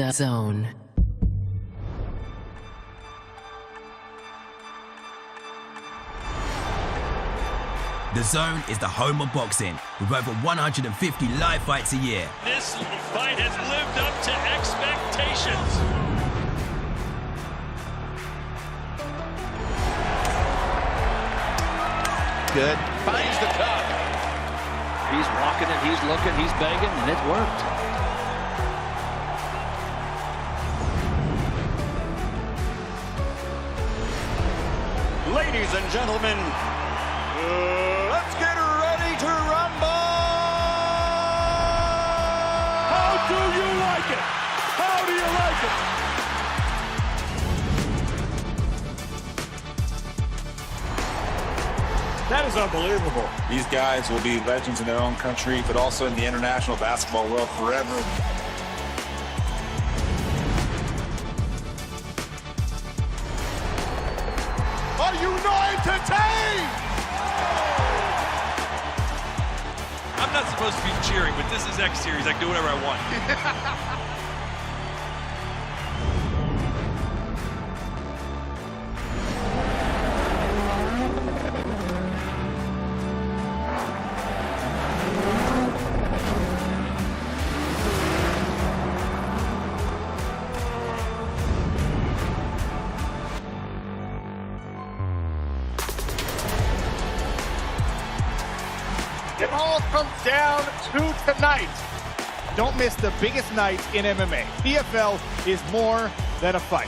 DAZN. DAZN is the home of boxing, with over 150 live fights a year. This fight has lived up to expectations. Good. Finds the tuck. He's walking it, he's looking, he's begging, and it worked. Ladies and gentlemen, let's get ready to rumble! How do you like it? How do you like it? That is unbelievable. These guys will be legends in their own country, but also in the international basketball world forever. Are you not entertained? I'm not supposed to be cheering, but this is X Series. I can do whatever I want. It all comes down to tonight. Don't miss the biggest night in MMA. PFL is more than a fight.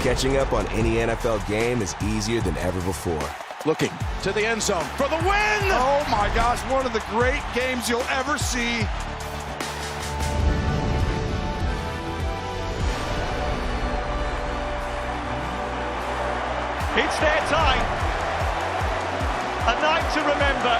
Catching up on any NFL game is easier than ever before. Looking to the end zone for the win! Oh my gosh, one of the great games you'll ever see. It's their time. A night to remember.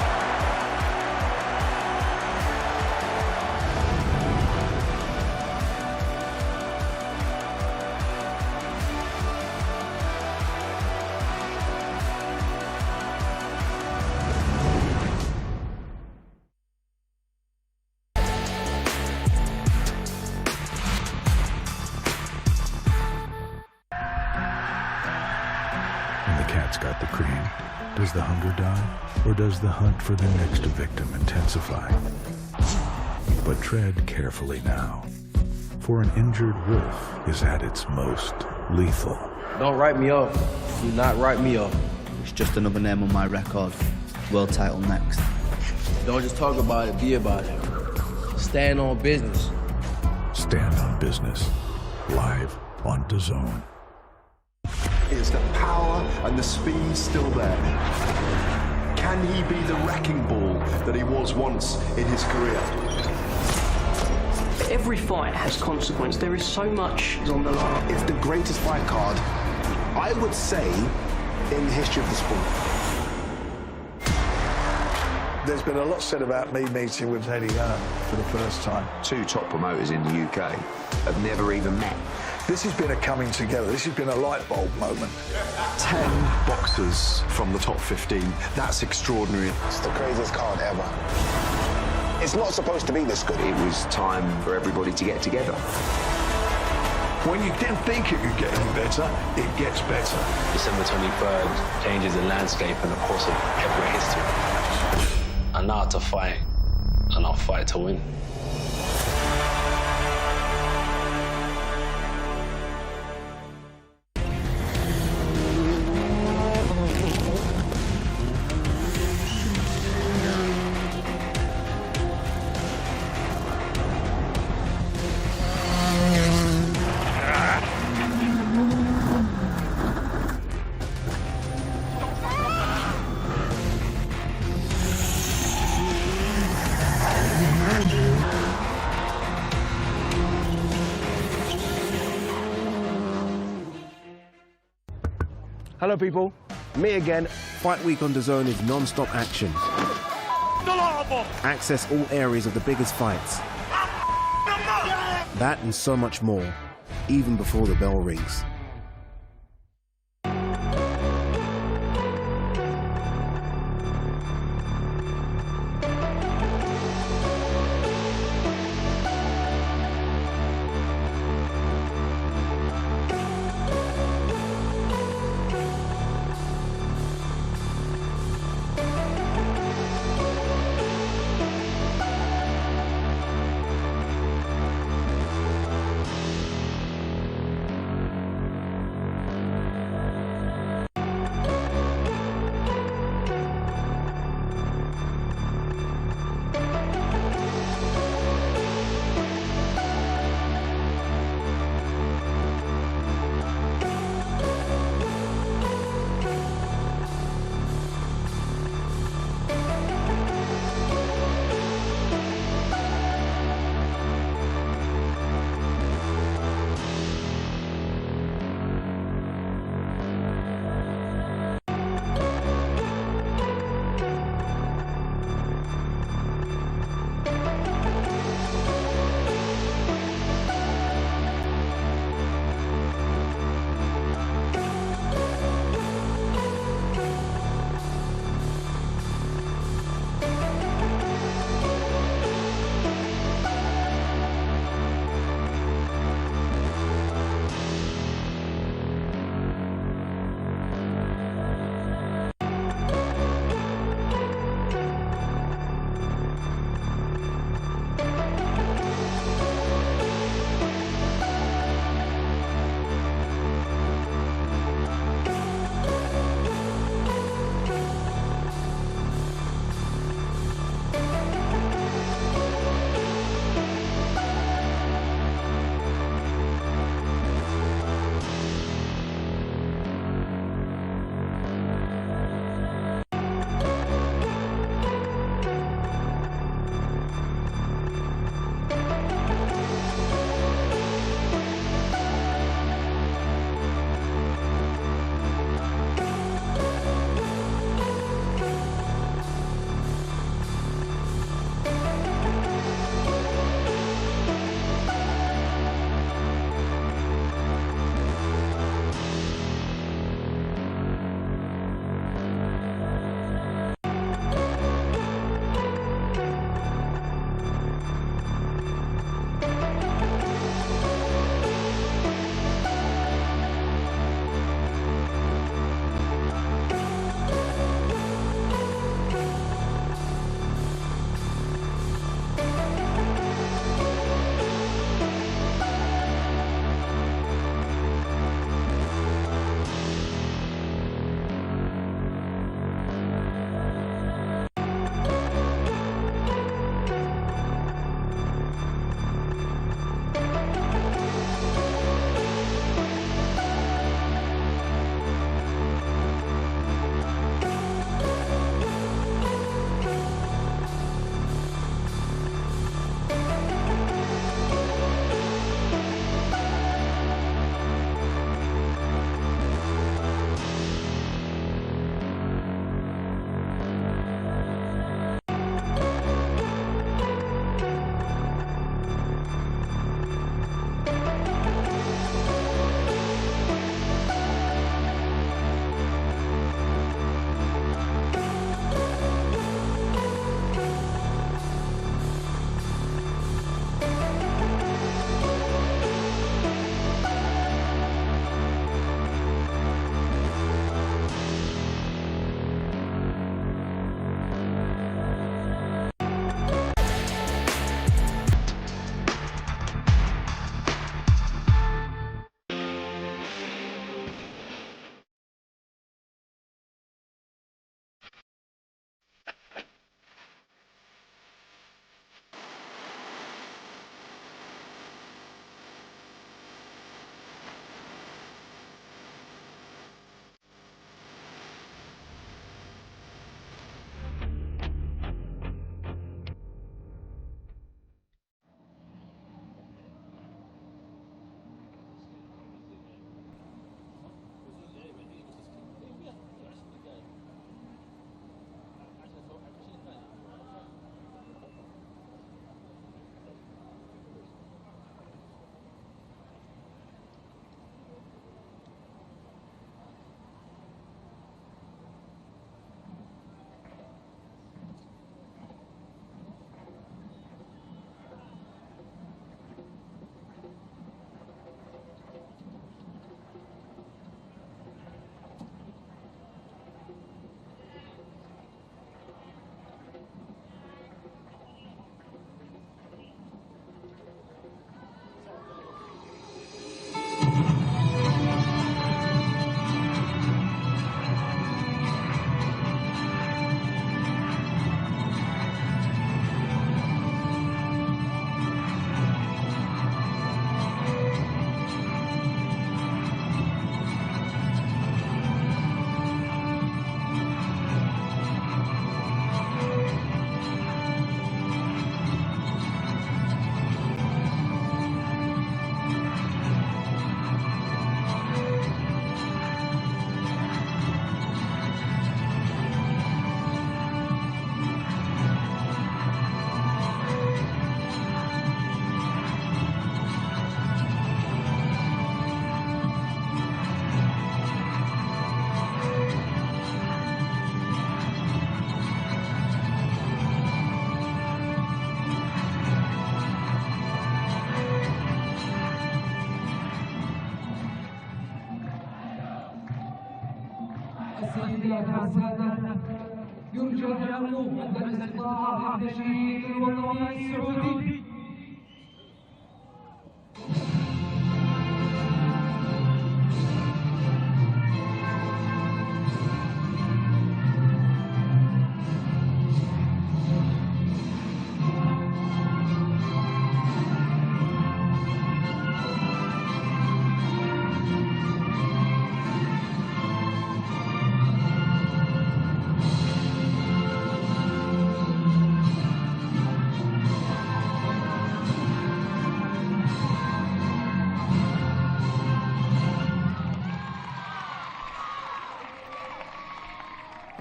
When the cat's got the cream, does the hunger die, or does the hunt for the next victim intensify? But tread carefully now, for an injured wolf is at its most lethal. Don't write me off. Do not write me off. It's just another name on my record. World title next. Don't just talk about it, be about it. Stand on business. Stand on Business, live on DAZN. Is the power and the speed still there? Can he be the wrecking ball that he was once in his career? Every fight has consequence. There is so much on the line. It's the greatest fight card, I would say, in the history of the sport. There's been a lot said about me meeting with Eddie Hearn for the first time. Two top promoters in the UK have never even met. This has been a coming together. This has been a light bulb moment. 10 boxers from the top 15. That's extraordinary. It's the craziest card ever. It's not supposed to be this good. It was time for everybody to get together. When you didn't think it could get any better, it gets better. December 23rd changes the landscape in the course of heavyweight history. I'm out to fight, and I'll fight to win. Hello people, me again. Fight Week on DAZN is non-stop action. Access all areas of the biggest fights. That and so much more, even before the bell rings.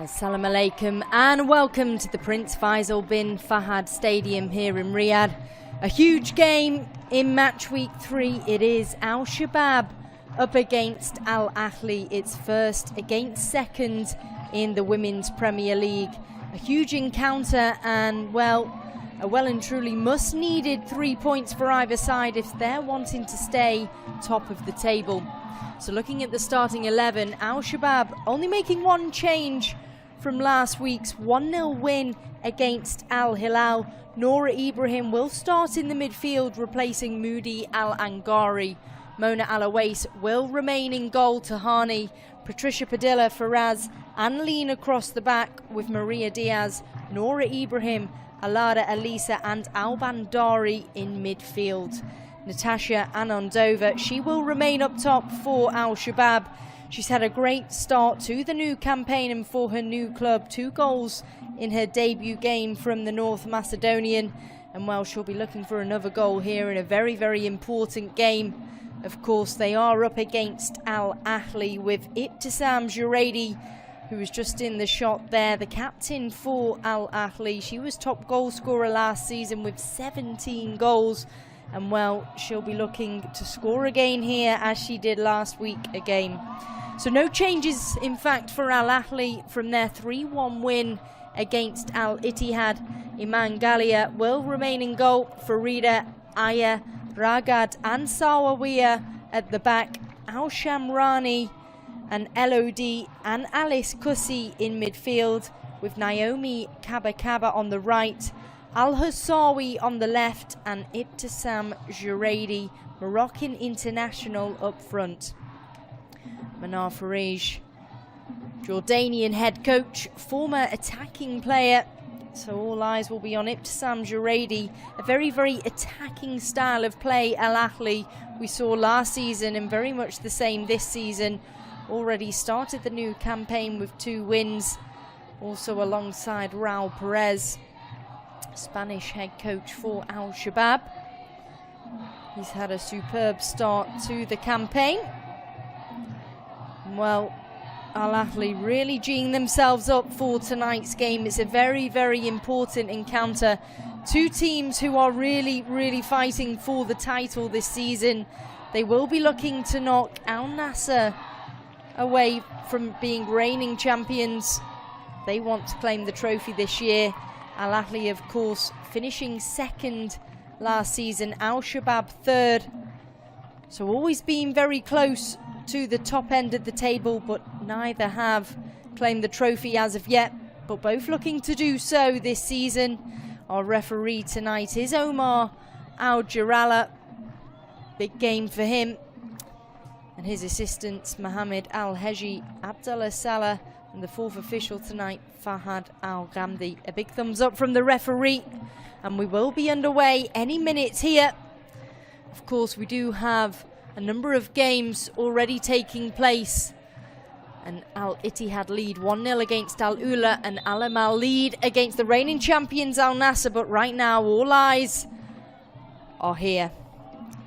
Assalamu alaikum and welcome to the Prince Faisal bin Fahad Stadium here in Riyadh. A huge game in match week 3. It is Al Shabab up against Al Ahli. It's first against second in the Women's Premier League. A huge encounter and, well, a well and truly must needed 3 points for either side if they're wanting to stay top of the table. So looking at the starting 11, Al Shabab only making one change from last week's 1-0 win against Al Hilal. Nora Ibrahim will start in the midfield, replacing Moody Al Angari. Mona Alawais will remain in goal. Tahani, Patricia Padilla, Faraz and Lean across the back with Maria Diaz, Nora Ibrahim, Alada Alisa and Al Bandari in midfield. Natasha Anandova, she will remain up top for Al Shabab. She's had a great start to the new campaign and for her new club. 2 goals in her debut game from the North Macedonian. And well, she'll be looking for another goal here in a very, very important game. Of course, they are up against Al Ahli with Ibtisam Juredi, who was just in the shot there. The captain for Al Ahli. She was top goal scorer last season with 17 goals. And well, she'll be looking to score again here as she did last week again. So no changes, in fact, for Al Ahli from their 3-1 win against Al Ittihad. Iman Galia will remain in goal. Farida, Aya, Ragad and Sawawiya at the back. Al Shamrani and Elodie and Alice Kussi in midfield with Naomi Kaba on the right. Al Hussawi on the left and Ibtisam Juredi, Moroccan international, up front. Manar Farij, Jordanian head coach, former attacking player. So all eyes will be on Ibtisam Juredi. A very, very attacking style of play Al Ahli we saw last season and very much the same this season. Already started the new campaign with 2 wins. Also alongside Raul Perez, Spanish head coach for Al Shabab. He's had a superb start to the campaign. Well, Al Ahli really geeing themselves up for tonight's game. It's a very, very important encounter. 2 teams who are really, really fighting for the title this season. They will be looking to knock Al Nassr away from being reigning champions. They want to claim the trophy this year. Al Ahli, of course, finishing second last season. Al Shabab third. So always been very close to the top end of the table, but neither have claimed the trophy as of yet. But both looking to do so this season. Our referee tonight is Omar Al-Jarala. Big game for him. And his assistants, Mohammed Al-Heji, Abdullah Salah, and the 4th official tonight, Fahad Al-Ghamdi. A big thumbs up from the referee. And we will be underway any minutes here. Of course, we do have a number of games already taking place. And Al Ittihad lead 1-0 against Al Ula, and Al Amal lead against the reigning champions Al Nassr. But right now, all eyes are here.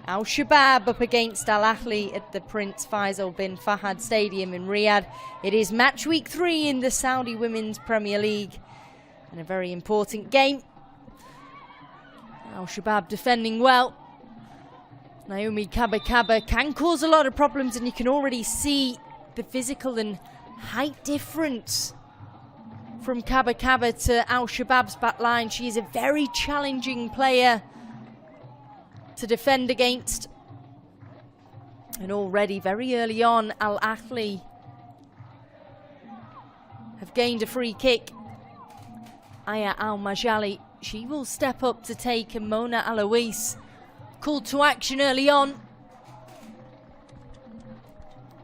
Al Shabab up against Al Ahli at the Prince Faisal bin Fahad Stadium in Riyadh. It is match week 3 in the Saudi Women's Premier League, and a very important game. Al Shabab defending well. Naomi Kaba can cause a lot of problems, and you can already see the physical and height difference from Kaba to Al Shabab's back line. She is a very challenging player to defend against. And already very early on, Al Ahli have gained a free kick. Aya Al-Majali, she will step up to take, and Mona Alois called to action early on.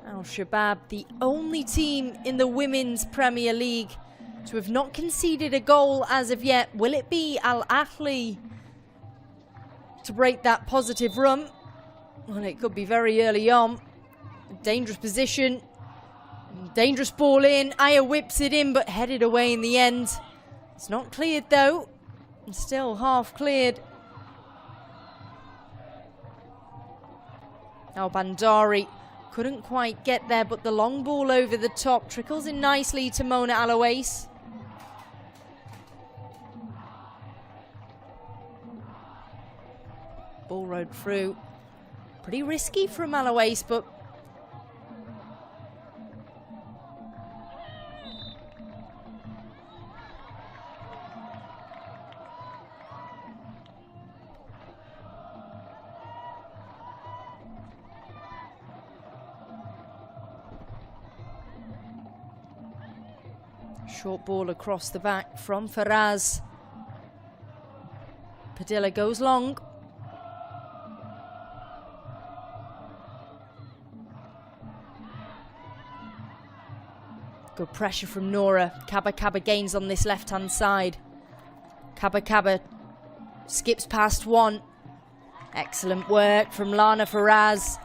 Al-Shabab, the only team in the Women's Premier League to have not conceded a goal as of yet. Will it be Ahli to break that positive run? Well, it could be very early on. Dangerous position. Dangerous ball in. Aya whips it in, but headed away in the end. It's not cleared though. It's still half cleared. Now Bandari couldn't quite get there, but the long ball over the top trickles in nicely to Mona Alois. Ball rode through. Pretty risky from Alois, but short ball across the back from Faraz. Padilla goes long. Good pressure from Nora. Kaba gains on this left-hand side. Kaba skips past one. Excellent work from Lana Faraz.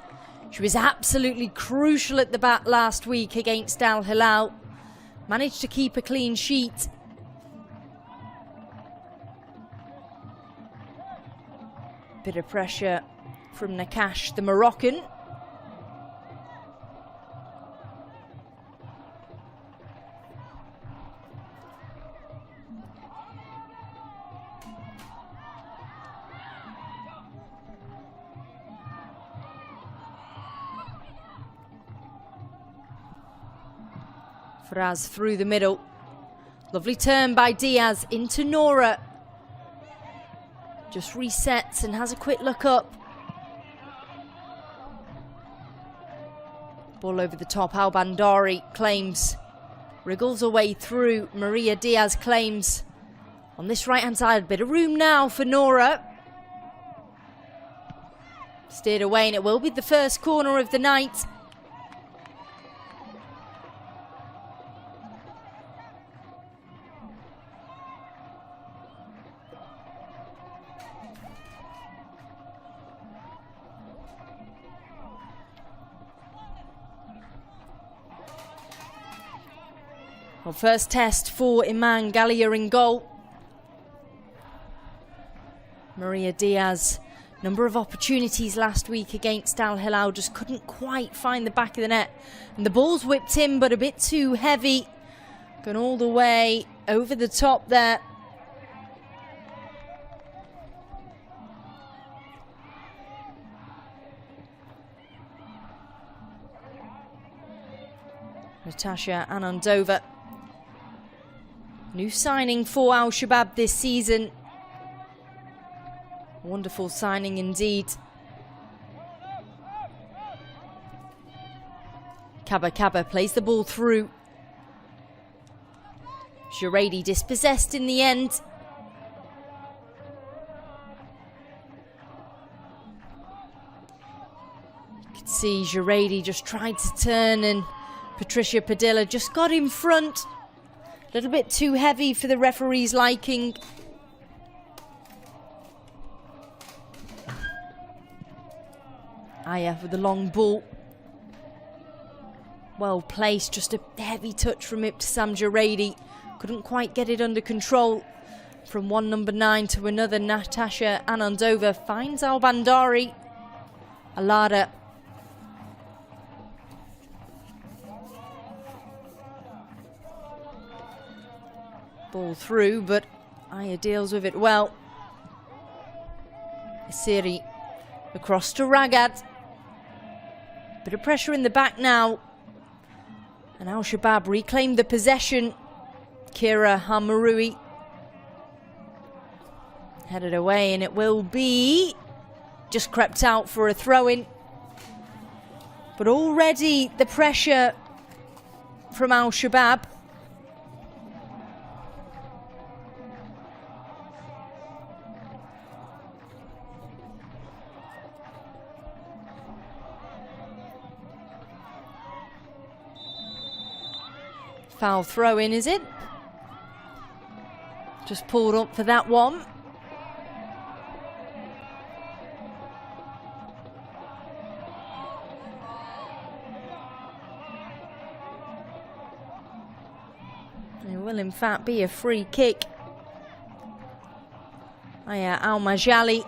She was absolutely crucial at the back last week against Al Hilal. Managed to keep a clean sheet. Bit of pressure from Nakash, the Moroccan. Faraz through the middle. Lovely turn by Diaz into Nora. Just resets and has a quick look up. Ball over the top. Al Bandari claims. Wriggles away through. Maria Diaz claims. On this right hand side, a bit of room now for Nora. Steered away, and it will be the first corner of the night. Well, first test for Iman Gallia in goal. Maria Diaz, number of opportunities last week against Al Hilal, just couldn't quite find the back of the net. And the ball's whipped in, but a bit too heavy. Gone all the way over the top there. Natasha Anandova. New signing for Al Shabab this season. Wonderful signing indeed. Kaba plays the ball through. Juredi dispossessed in the end. You could see Juredi just tried to turn, and Patricia Padilla just got in front. A little bit too heavy for the referee's liking. Aya with the long ball. Well placed, just a heavy touch from Ibtisam Juredi. Couldn't quite get it under control. From one number 9 to another, Natasha Anandova finds Al Bandari. Alada. Ball through, but Aya deals with it well. Isiri across to Ragad. Bit of pressure in the back now. And Al Shabab reclaimed the possession. Kira Hamarui headed away, and it will be just crept out for a throw-in. But already the pressure from Al Shabab. Foul throw in, is it? Just pulled up for that one. It will in fact be a free kick. Al-Majali.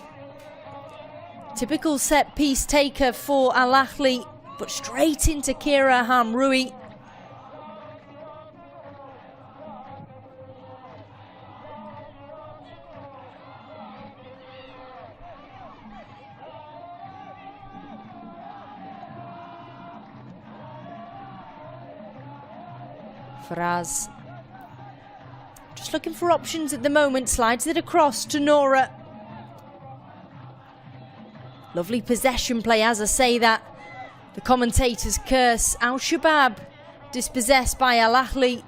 Typical set piece taker for Al-Ahli, but straight into Kira Hamroui. Faraz just looking for options at the moment, slides it across to Nora. Lovely possession play, as I say that. The commentators curse Al-Shabab, dispossessed by Al-Ahli.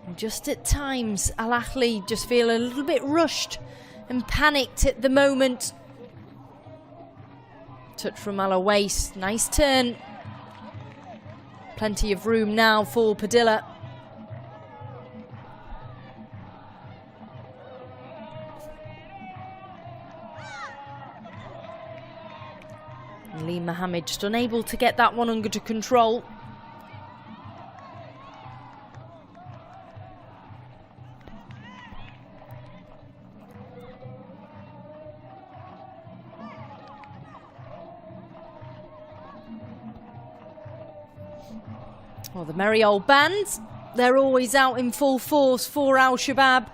And just at times, Al-Ahli just feel a little bit rushed and panicked at the moment. Touch from Alawais, nice turn. Plenty of room now for Padilla. Lee Mohammed just unable to get that one under control. Well, the merry old band, they're always out in full force for Al-Shabab,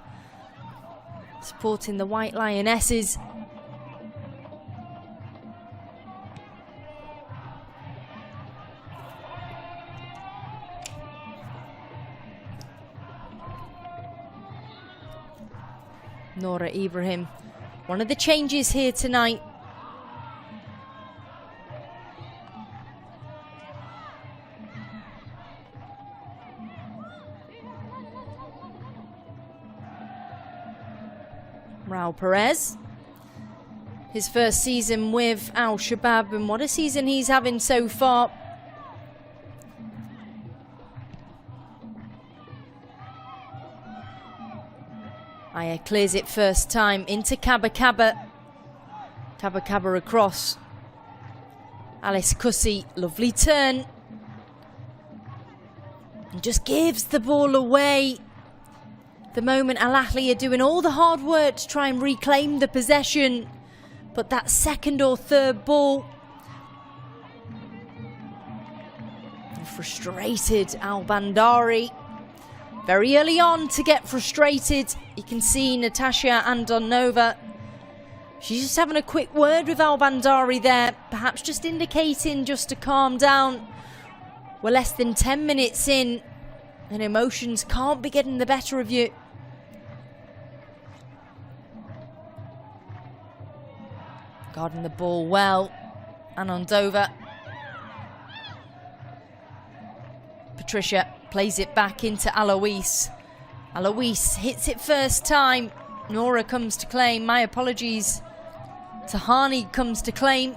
supporting the White Lionesses. Nora Ibrahim, one of the changes here tonight. Raul Perez, his first season with Al-Shabab, and what a season he's having so far. Aya clears it first time into Kaba Kaba. Kaba Kaba across. Alice Kussi, lovely turn. And just gives the ball away. The moment Al-Ahli are doing all the hard work to try and reclaim the possession. But that second or third ball. Frustrated Al-Bandari. Very early on to get frustrated. You can see Natasha Andonova. She's just having a quick word with Al-Bandari there. Perhaps just indicating just to calm down. We're less than 10 minutes in. And emotions can't be getting the better of you. Guarding the ball well. Andonova. Patricia plays it back into Alois. Alois hits it first time. Nora comes to claim. My apologies. Tahani comes to claim.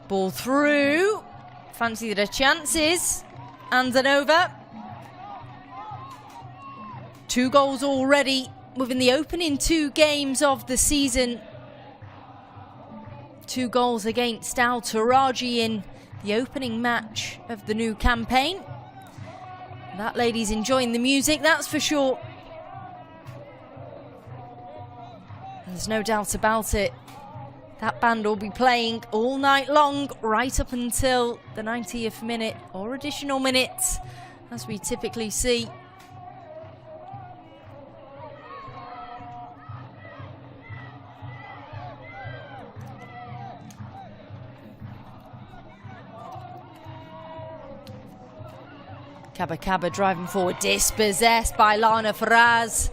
Ball through. Fancy their chances. Andonova. 2 goals already within the opening 2 games of the season. 2 goals against Al Taraji in the opening match of the new campaign. That lady's enjoying the music, that's for sure. There's no doubt about it. That band will be playing all night long, right up until the 90th minute or additional minutes, as we typically see. Kaba Kaba driving forward, dispossessed by Lana Faraz.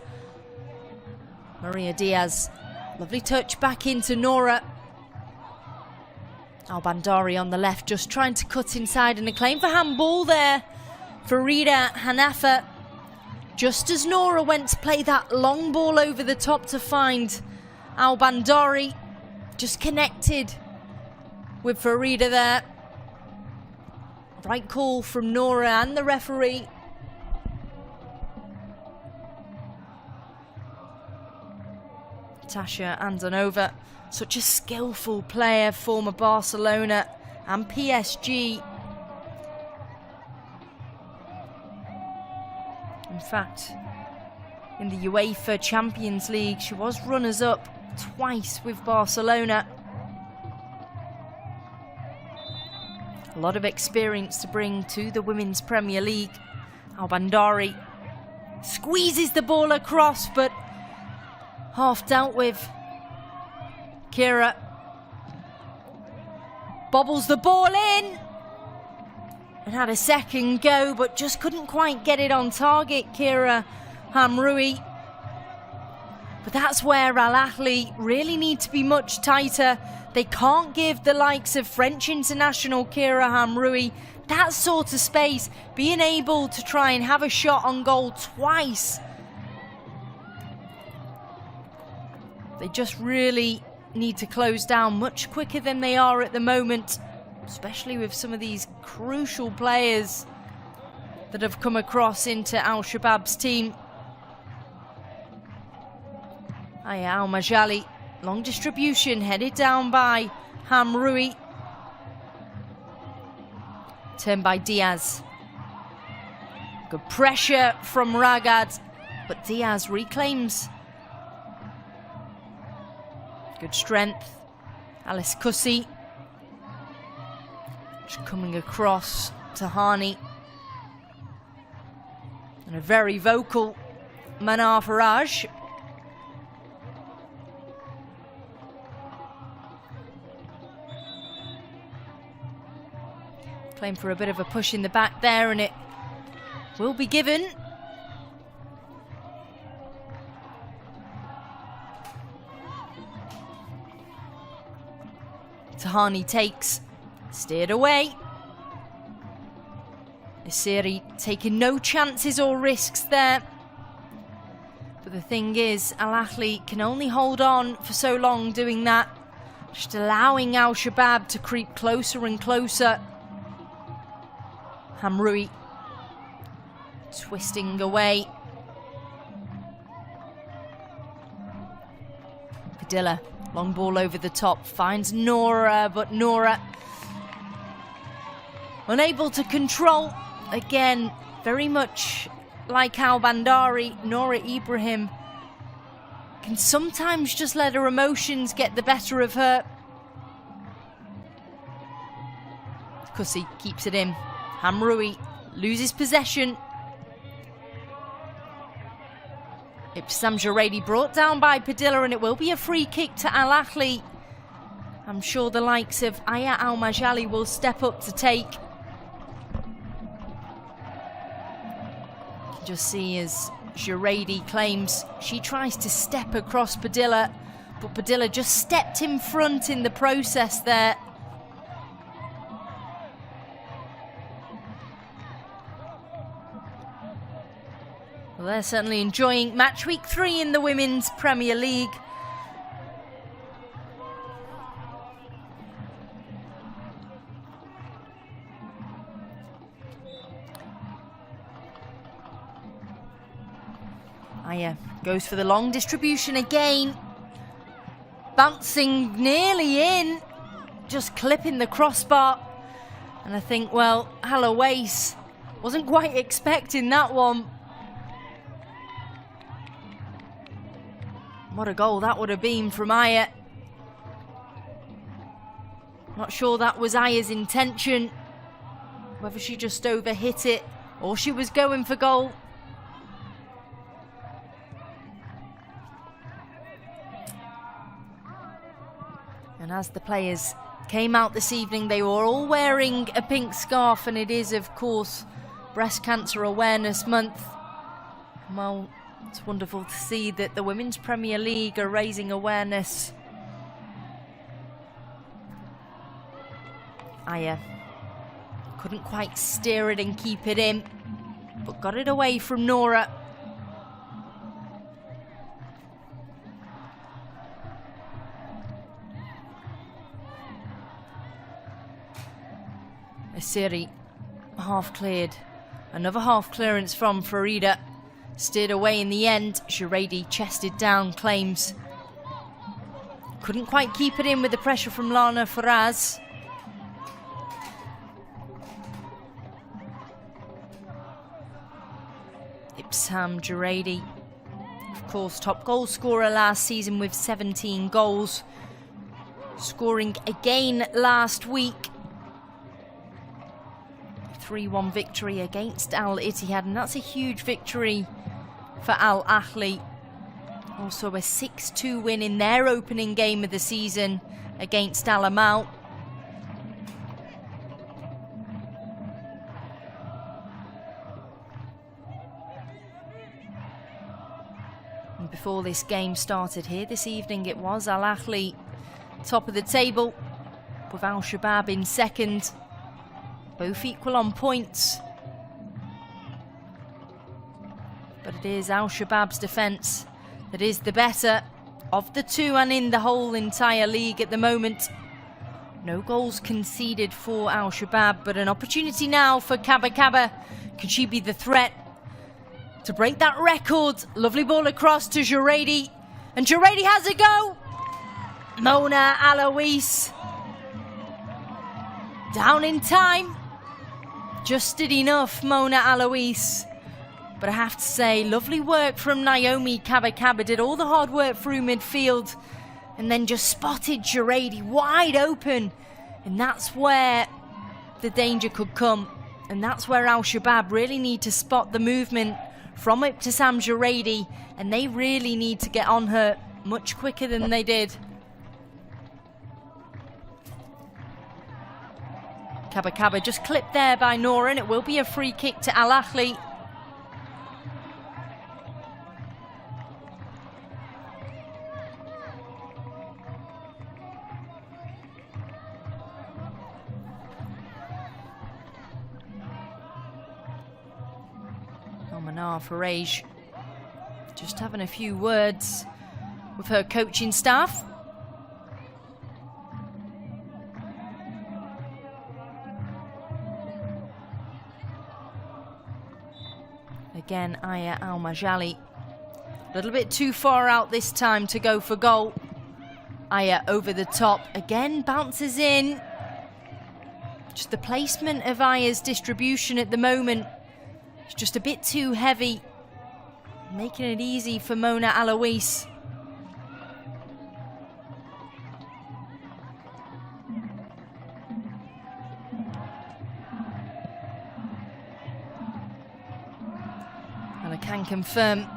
Maria Diaz, lovely touch back into Nora. Al-Bandari on the left, just trying to cut inside, and a claim for handball there for Rida Hanafa. Just as Nora went to play that long ball over the top to find Al Bandari, just connected with Farida there. Right call from Nora and the referee. Tasha Andonova, such a skillful player, former Barcelona and PSG. In fact, in the UEFA Champions League, she was runners-up twice with Barcelona. A lot of experience to bring to the Women's Premier League. Al Bandari squeezes the ball across, but half dealt with. Kira bobbles the ball in and had a second go, but just couldn't quite get it on target, Kira Hamroui. But that's where Al Ahli really need to be much tighter. They can't give the likes of French international Kira Hamroui that sort of space, being able to try and have a shot on goal twice. They just really need to close down much quicker than they are at the moment, especially with some of these crucial players that have come across into Al Shabab's team. Aya Al Majali, long distribution headed down by Hamroui. Turned by Diaz. Good pressure from Ragad, but Diaz reclaims. Good strength. Alice Kussi. Just coming across to Hani. And a very vocal Manar Faraj. Claim for a bit of a push in the back there, and it will be given. Tahani takes, steered away. Isiri taking no chances or risks there. But the thing is, Al Ahli can only hold on for so long doing that. Just allowing Al Shabab to creep closer and closer. Hamroui twisting away. Padilla, long ball over the top, finds Nora, but Nora unable to control. Again, very much like Al Bandari, Nora Ibrahim can sometimes just let her emotions get the better of her. Kussi keeps it in. Hamroui loses possession. Ipsam Jaredi brought down by Padilla, and it will be a free kick to Al Ahli. I'm sure the likes of Aya Al Majali will step up to take. You can just see as Jaredi claims she tries to step across Padilla, but Padilla just stepped in front in the process there. Well, they're certainly enjoying match week 3 in the Women's Premier League. Aya goes for the long distribution again. Bouncing nearly in. Just clipping the crossbar. And I think, well, Hallowais wasn't quite expecting that one. What a goal that would have been from Aya. Not sure that was Aya's intention. Whether she just overhit it or she was going for goal. And as the players came out this evening, they were all wearing a pink scarf, and it is, of course, Breast Cancer Awareness Month. Well, it's wonderful to see that the Women's Premier League are raising awareness. Aya couldn't quite steer it and keep it in, but got it away from Nora. Asiri half cleared. Another half clearance from Farida. Steered away in the end. Juredi chested down, claims. Couldn't quite keep it in with the pressure from Lana Faraz. Ipsam Juredi, of course, top goal scorer last season with 17 goals. Scoring again last week. 3-1 victory against Al Ittihad, and that's a huge victory for Al Ahli. Also a 6-2 win in their opening game of the season against Al Amal. And before this game started here this evening, it was Al Ahli top of the table with Al Shabab in second. Both equal on points. But it is Al Shabab's defence that is the better of the two and in the whole entire league at the moment. No goals conceded for Al Shabab, but an opportunity now for Kaba Kaba. Could she be the threat to break that record? Lovely ball across to Juredi, and Juredi has a go. Mona Alois down in time. Just did enough, Mona Alois. But I have to say, lovely work from Naomi Kaba Kaba. Did all the hard work through midfield and then just spotted Juredi wide open. And that's where the danger could come. And that's where Al Shabab really need to spot the movement from Ibtisam Juredi. And they really need to get on her much quicker than they did. Kaba Kaba just clipped there by Nora, and it will be a free kick to Al Ahli. Manar Farage just having a few words with her coaching staff. Again, Aya Al-Majali. A little bit too far out this time to go for goal. Aya over the top. Again, bounces in. Just the placement of Aya's distribution at the moment. It's just a bit too heavy. Making it easy for Mona Alois. And I can confirm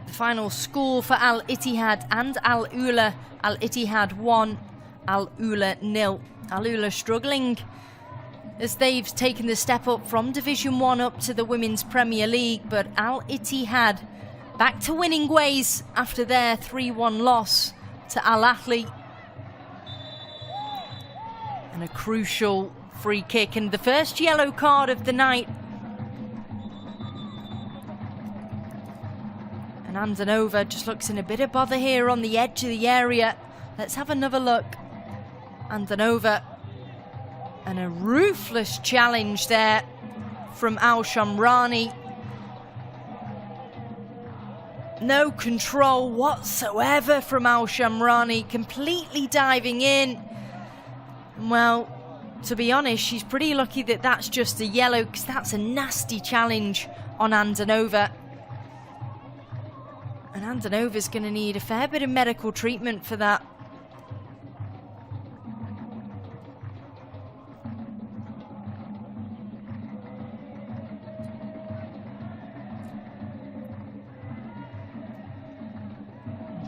the final score for Al Ittihad and Al Ula. Al Ittihad 1, Al Ula 0. Al Ula struggling as they've taken the step up from Division 1 up to the Women's Premier League, but Al Ittihad back to winning ways after their 3-1 loss to Al Ahli. And a crucial free kick and the first yellow card of the night. And Andanova just looks in a bit of bother here on the edge of the area. Let's have another look. Andanova. And a ruthless challenge there from Al Shamrani. No control whatsoever from Al Shamrani, completely diving in. Well, to be honest, she's pretty lucky that that's just a yellow, because that's a nasty challenge on Andanova. And Andanova's going to need a fair bit of medical treatment for that.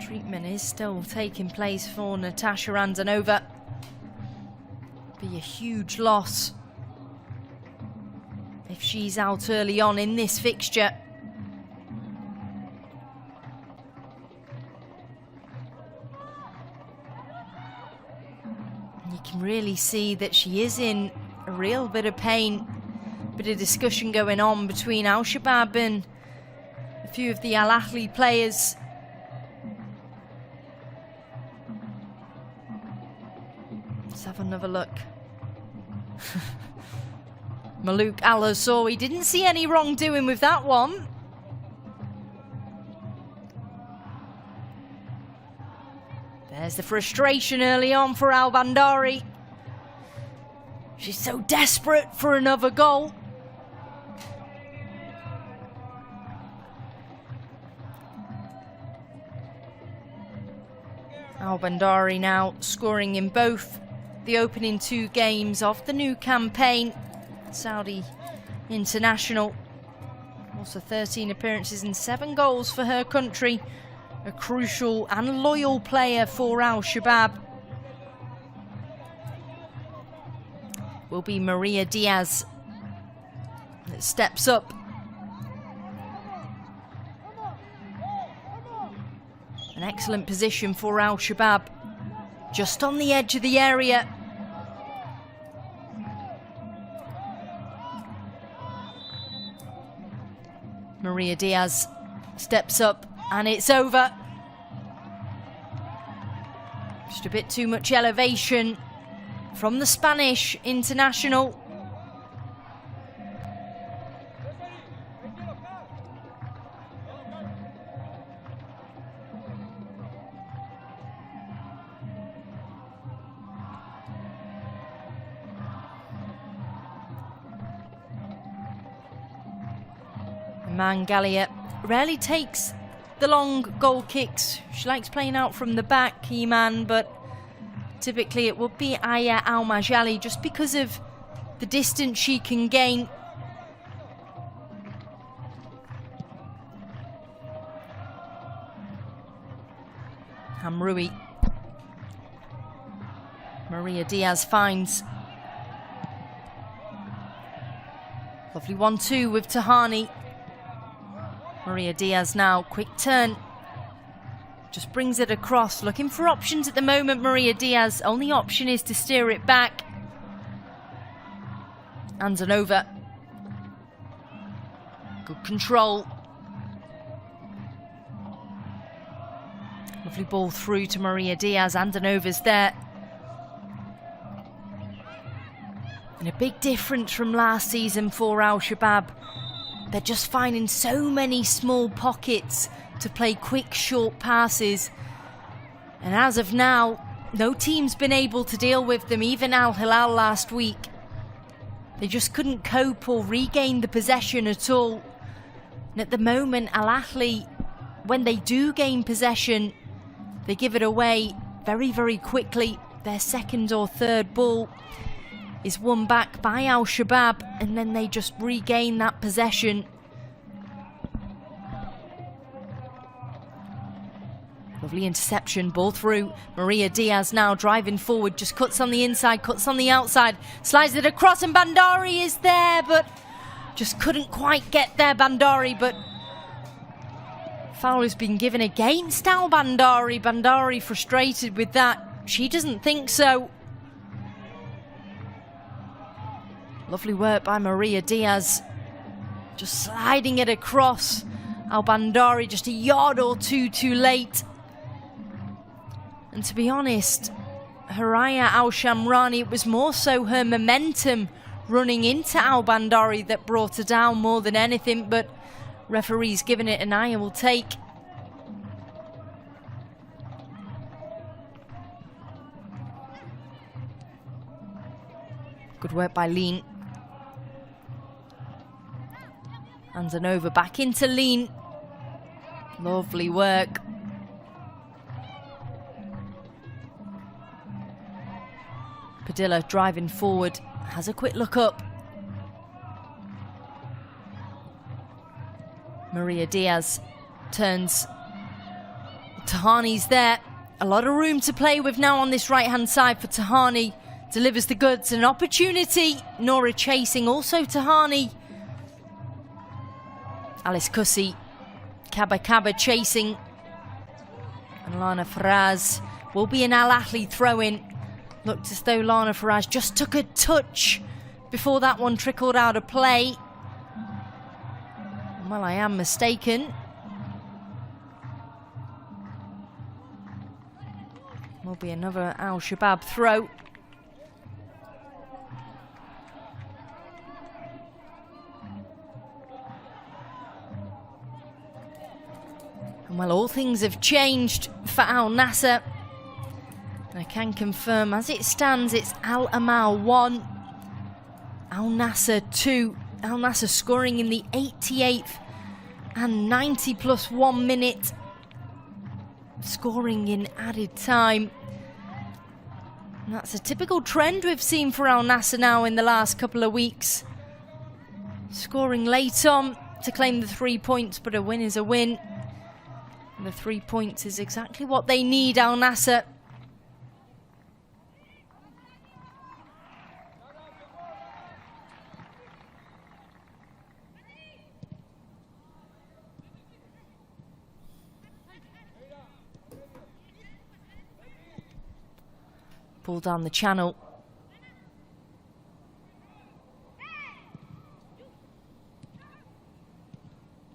Treatment is still taking place for Natasha Andanova. Be a huge loss if she's out early on in this fixture. You can really see that she is in a real bit of pain. Bit of discussion going on between Al Shabab and a few of the Al Ahli players. Let's have another look. Malouk Al-Hassawi didn't see any wrongdoing with that one. There's the frustration early on for Al-Bandari. She's so desperate for another goal. Al-Bandari now scoring in both the opening 2 games of the new campaign. Saudi international. Also 13 appearances and 7 goals for her country. A crucial and loyal player for Al-Shabab. Will be Maria Diaz that steps up. An excellent position for Al-Shabab. Just on the edge of the area. Maria Diaz steps up and it's over. Just a bit too much elevation from the Spanish international. Mangalia rarely takes the long goal kicks. She likes playing out from the back, Iman, but typically it would be Aya Al-Majali just because of the distance she can gain. Hamroui. Maria Diaz finds. Lovely 1-2 with Tahani. Maria Diaz now, quick turn. Just brings it across, looking for options at the moment. Maria Diaz, only option is to steer it back. Andanova. Good control. Lovely ball through to Maria Diaz. Andanova's there. And a big difference from last season for Al-Shabab. They're just finding so many small pockets to play quick, short passes. And as of now, no team's been able to deal with them, even Al Hilal last week. They just couldn't cope or regain the possession at all. And at the moment, Al Ahli, when they do gain possession, they give it away very, very quickly. Their second or third ball is won back by Al-Shabab, and then they just regain that possession. Lovely interception, ball through. Maria Diaz now driving forward, just cuts on the inside, cuts on the outside, slides it across, and Bandari is there, but just couldn't quite get there, Bandari, but foul has been given against Al-Bandari. Bandari frustrated with that. She doesn't think so. Lovely work by Maria Diaz. Just sliding it across. Al-Bandari just a yard or two too late. And to be honest, Haraya Al-Shamrani, it was more so her momentum running into Al-Bandari that brought her down more than anything, but referee's given it an eye and will take. Good work by Lean. Andanova back into Lean. Lovely work. Padilla driving forward, has a quick look up. Maria Diaz turns. Tahani's there. A lot of room to play with now on this right-hand side for Tahani. Delivers the goods, an opportunity. Nora chasing, also Tahani. Alice Kussi, Kaba chasing. And Lana Faraz will be an Al Ahli throw-in. Looked as though Lana Faraz just took a touch before that one trickled out of play. Well, I am mistaken. Will be another Al-Shabab throw. Well, all things have changed for Al Nassr. I can confirm, as it stands, it's Al Amal 1, Al Nassr 2. Al Nassr scoring in the 88th and 90 plus 1 minute, scoring in added time. And that's a typical trend we've seen for Al Nassr now in the last couple of weeks. Scoring late on to claim the 3 points, but a win is a win. And the 3 points is exactly what they need, Al Nassr. Ball down the channel.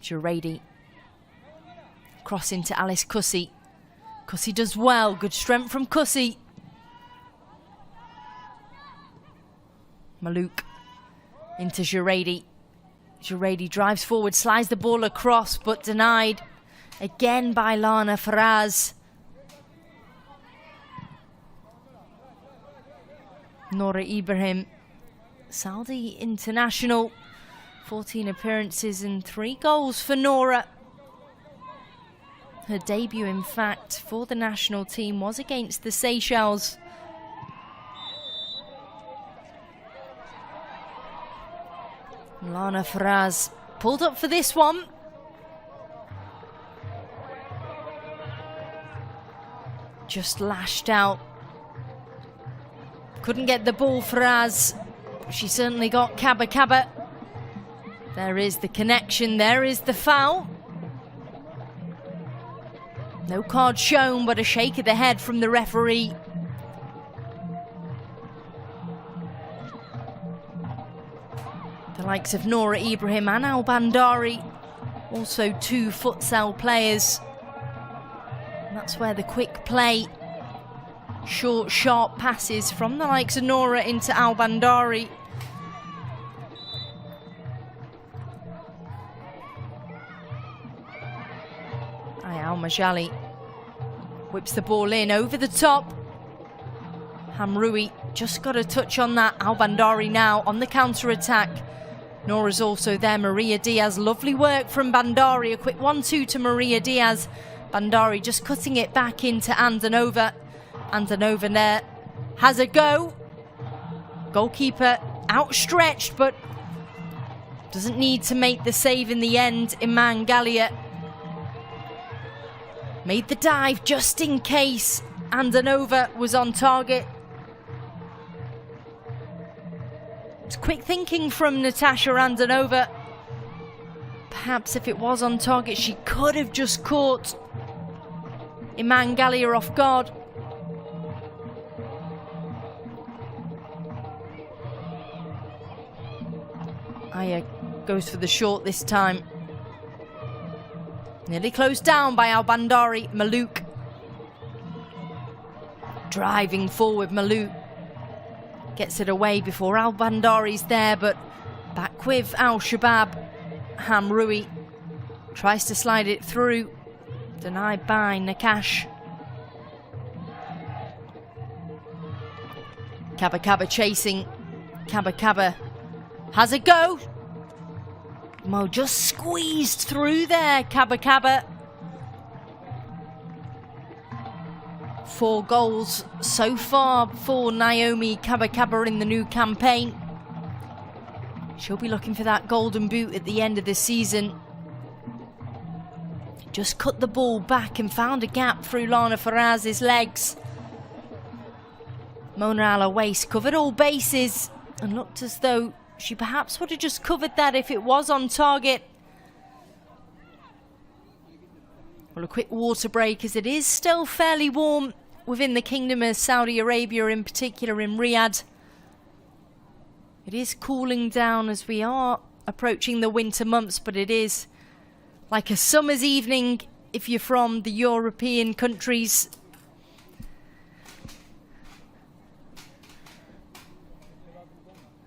Jurady. Cross into Alice Cussie. Cussie does well. Good strength from Cussie. Maluk into Jurady. Jurady drives forward, slides the ball across, but denied again by Lana Faraz. Nora Ibrahim, Saudi international, 14 appearances and 3 goals for Nora. Her debut, in fact, for the national team was against the Seychelles. Lana Faraz pulled up for this one. Just lashed out. Couldn't get the ball, Faraz. She certainly got Kaba Kaba. There is the connection, there is the foul. No card shown, but a shake of the head from the referee. The likes of Nora Ibrahim and Al Bandari, also 2 futsal players. And that's where the quick play, short, sharp passes from the likes of Nora into Al Bandari. Al Majali whips the ball in over the top. Hamroui just got a touch on that. Al Bandari now on the counter-attack. Nora's also there. Maria Diaz, lovely work from Bandari. A quick 1-2 to Maria Diaz. Bandari just cutting it back into Andanova. Andanova there has a go. Goalkeeper outstretched, but doesn't need to make the save in the end. Iman Gallia made the dive just in case Andanova was on target. It's quick thinking from Natasha Andanova. Perhaps if it was on target, she could have just caught Iman Gallia off guard. Aya goes for the short this time. Nearly closed down by Al Bandari. Maluk driving forward. Maluk gets it away before Al Bandari's there, but back with Al Shabab. Hamroui tries to slide it through, denied by Nakash. Kaba Kaba chasing. Kaba Kaba has a go. Mo just squeezed through there. Kaba Kaba. 4 goals so far for Naomi Kaba Kaba in the new campaign. She'll be looking for that golden boot at the end of the season. Just cut the ball back and found a gap through Lana Faraz's legs. Mona Alawais covered all bases and looked as though she perhaps would have just covered that if it was on target. Well, a quick water break, as it is still fairly warm within the Kingdom of Saudi Arabia, in particular in Riyadh. It is cooling down as we are approaching the winter months, but it is like a summer's evening if you're from the European countries.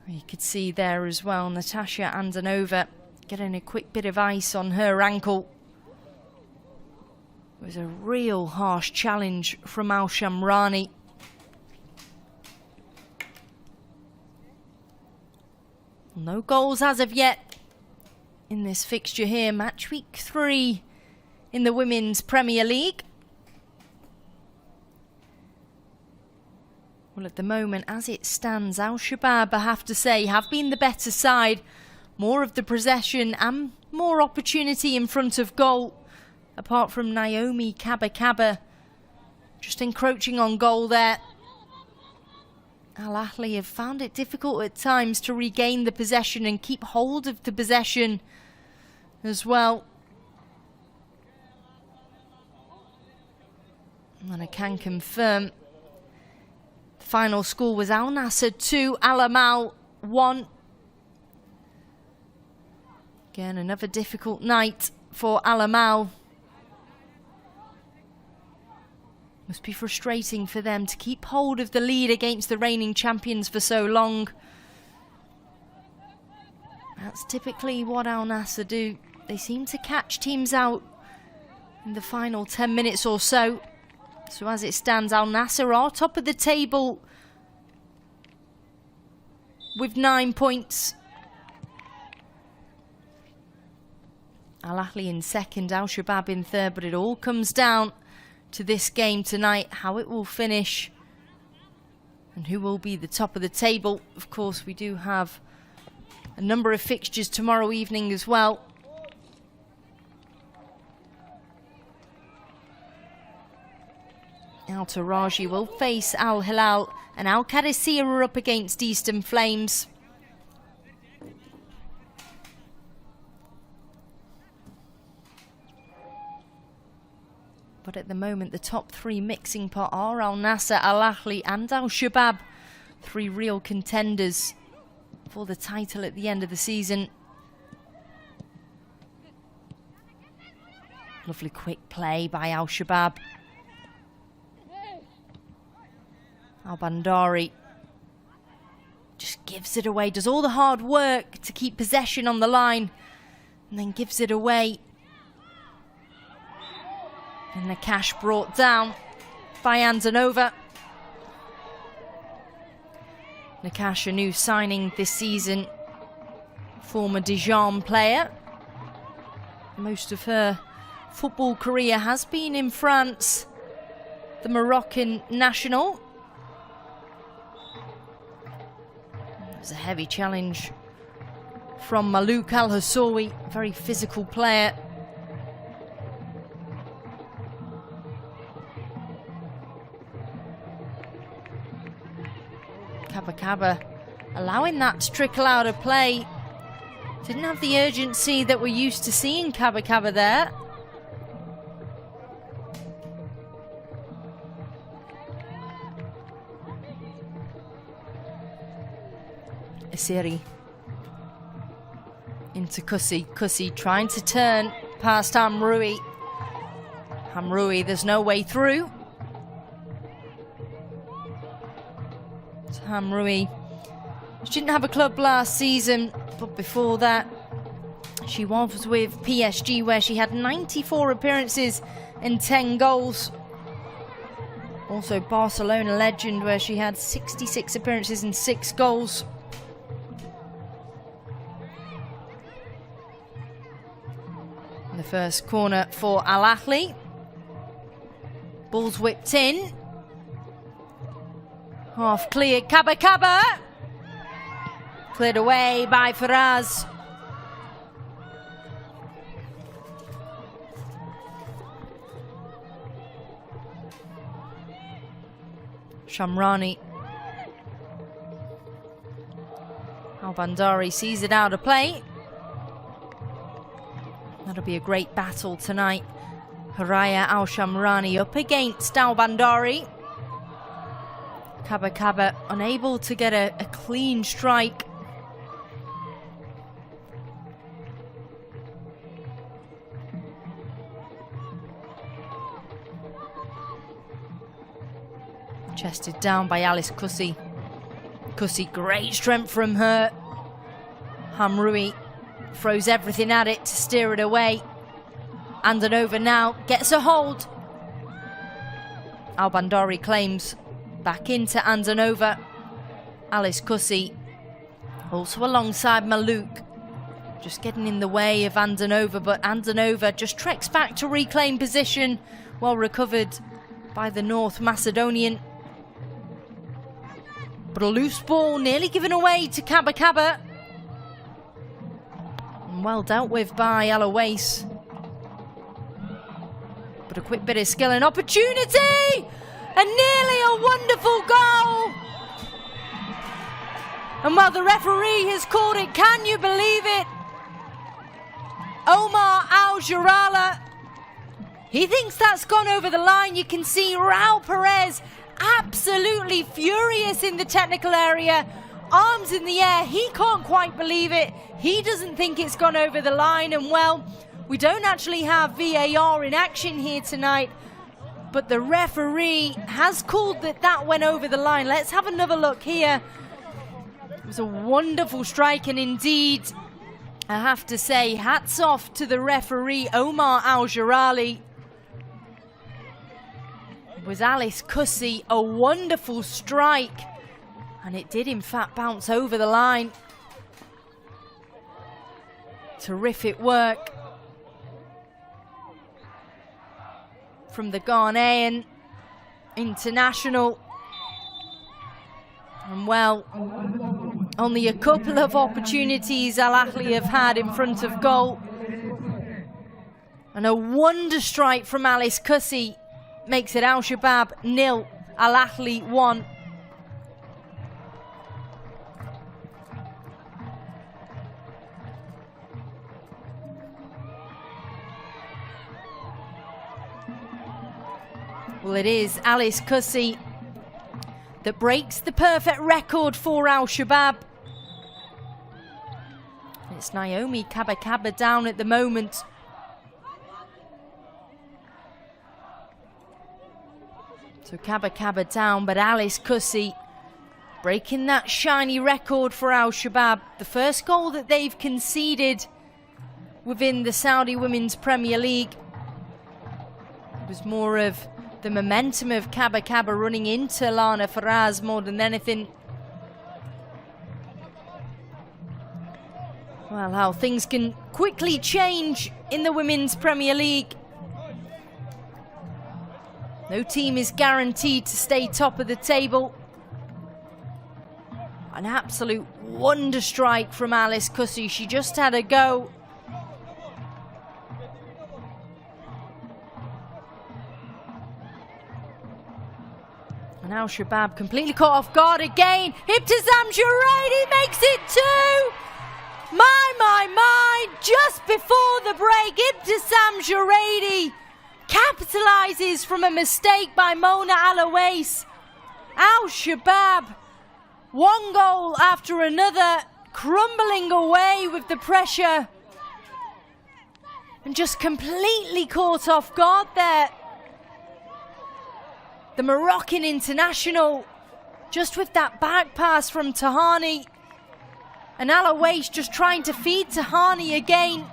You could see there as well Natasha Andanova getting a quick bit of ice on her ankle. It was a real harsh challenge from Al Shamrani. No goals as of yet in this fixture here. Match week 3 in the Women's Premier League. Well, at the moment, as it stands, Al Shabab, I have to say, have been the better side. More of the possession and more opportunity in front of goal. Apart from Naomi Kaba just encroaching on goal there. Al Ahli have found it difficult at times to regain the possession and keep hold of the possession as well. And I can confirm the final score was Al Nassr 2, Al Amal 1. Again, another difficult night for Al Amal. Must be frustrating for them to keep hold of the lead against the reigning champions for so long. That's typically what Al Nassr do. They seem to catch teams out in the final 10 minutes or so. So as it stands, Al Nassr are top of the table with 9 points. Al Ahli in second, Al Shabab in third, but it all comes down to this game tonight, how it will finish and who will be the top of the table. Of course, we do have a number of fixtures tomorrow evening as well. Al Taraji will face Al Hilal, and Al Qadisiyah are up against Eastern Flames. But at the moment, the top 3 mixing pot are Al Nassr, Al Ahli and Al Shabab. 3 real contenders for the title at the end of the season. Lovely quick play by Al Shabab. Al Bandari just gives it away, does all the hard work to keep possession on the line, and then gives it away. And the cash brought down by Anzanova. Nakash, a new signing this season, former Dijon player. Most of her football career has been in France, the Moroccan national. It was a heavy challenge from Malouk Al Hassoui, very physical player. Kaba allowing that to trickle out of play. Didn't have the urgency that we're used to seeing Kaba there. Asiri into Kusi. Kusi trying to turn past Hamroui. Hamroui, there's no way through. Hamroui, she didn't have a club last season, but before that she was with PSG, where she had 94 appearances and 10 goals. Also Barcelona legend, where she had 66 appearances and 6 goals. And the first corner for Al Ahli. Ball's whipped in. Half clear, Kaba. Cleared away by Faraz. Shamrani. Al Bandari sees it out of play. That'll be a great battle tonight. Haraya Al Shamrani up against Al Bandari. Kaba unable to get a clean strike. Chested down by Alice Kusi. Kusi, great strength from her. Hamroui throws everything at it to steer it away. Andanova now gets a hold. Al-Bandari claims back into Andanova. Alice Kussi also alongside Maluk, just getting in the way of Andanova, but Andanova just treks back to reclaim position, well recovered by the North Macedonian. But a loose ball nearly given away to Kaba Kaba. And well dealt with by Alois. But a quick bit of skill and opportunity! And nearly a wonderful goal! And while the referee has called it, can you believe it? Omar Al-Jarala, he thinks that's gone over the line. You can see Raul Perez absolutely furious in the technical area, arms in the air. He can't quite believe it. He doesn't think it's gone over the line. And well, we don't actually have VAR in action here tonight, but the referee has called that went over the line. Let's have another look here. It was a wonderful strike, and indeed, I have to say, hats off to the referee, Omar Al-Jarali. It was Alice Kussi, a wonderful strike, and it did in fact bounce over the line. Terrific work from the Ghanaian international. And well, only a couple of opportunities Al Ahli have had in front of goal. And a wonder strike from Alice Kussi makes it Al Shabab 0, Al Ahli 1. Well, it is Alice Kussi that breaks the perfect record for Al Shabab. It's Naomi Kaba Kaba down at the moment. So Kaba Kaba down, but Alice Kussi breaking that shiny record for Al Shabab. The first goal that they've conceded within the Saudi Women's Premier League. It was more of the momentum of Kaba Kaba running into Lana Faraz more than anything. Well, how things can quickly change in the Women's Premier League. No team is guaranteed to stay top of the table. An absolute wonder strike from Alice Kussi. She just had a go. And Al Shabab completely caught off guard again. Ibtisam Juraidi makes it 2. My, just before the break, Ibtisam Juraidi capitalizes from a mistake by Mona Alois. Al Shabab, one goal after another, crumbling away with the pressure. And just completely caught off guard there. The Moroccan international, just with that back pass from Tahani. And Alois just trying to feed Tahani again.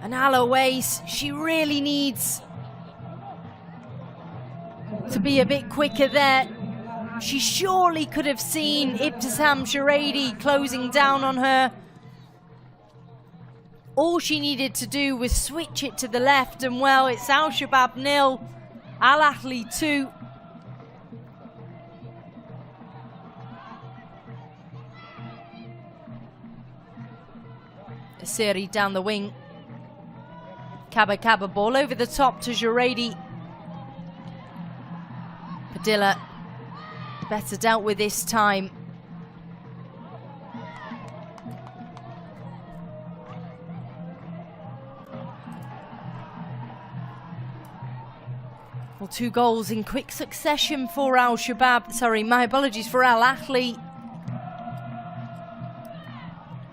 And Alois, she really needs to be a bit quicker there. She surely could have seen Ibtisam Juraidi closing down on her. All she needed to do was switch it to the left, and well, it's Al Shabab 0, Al Ahli 2. Asiri down the wing. Kaba Kaba ball over the top to Juraidi. Padilla better dealt with this time. Well, 2 goals in quick succession for Al Shabab. Sorry, my apologies, for Al Ahli.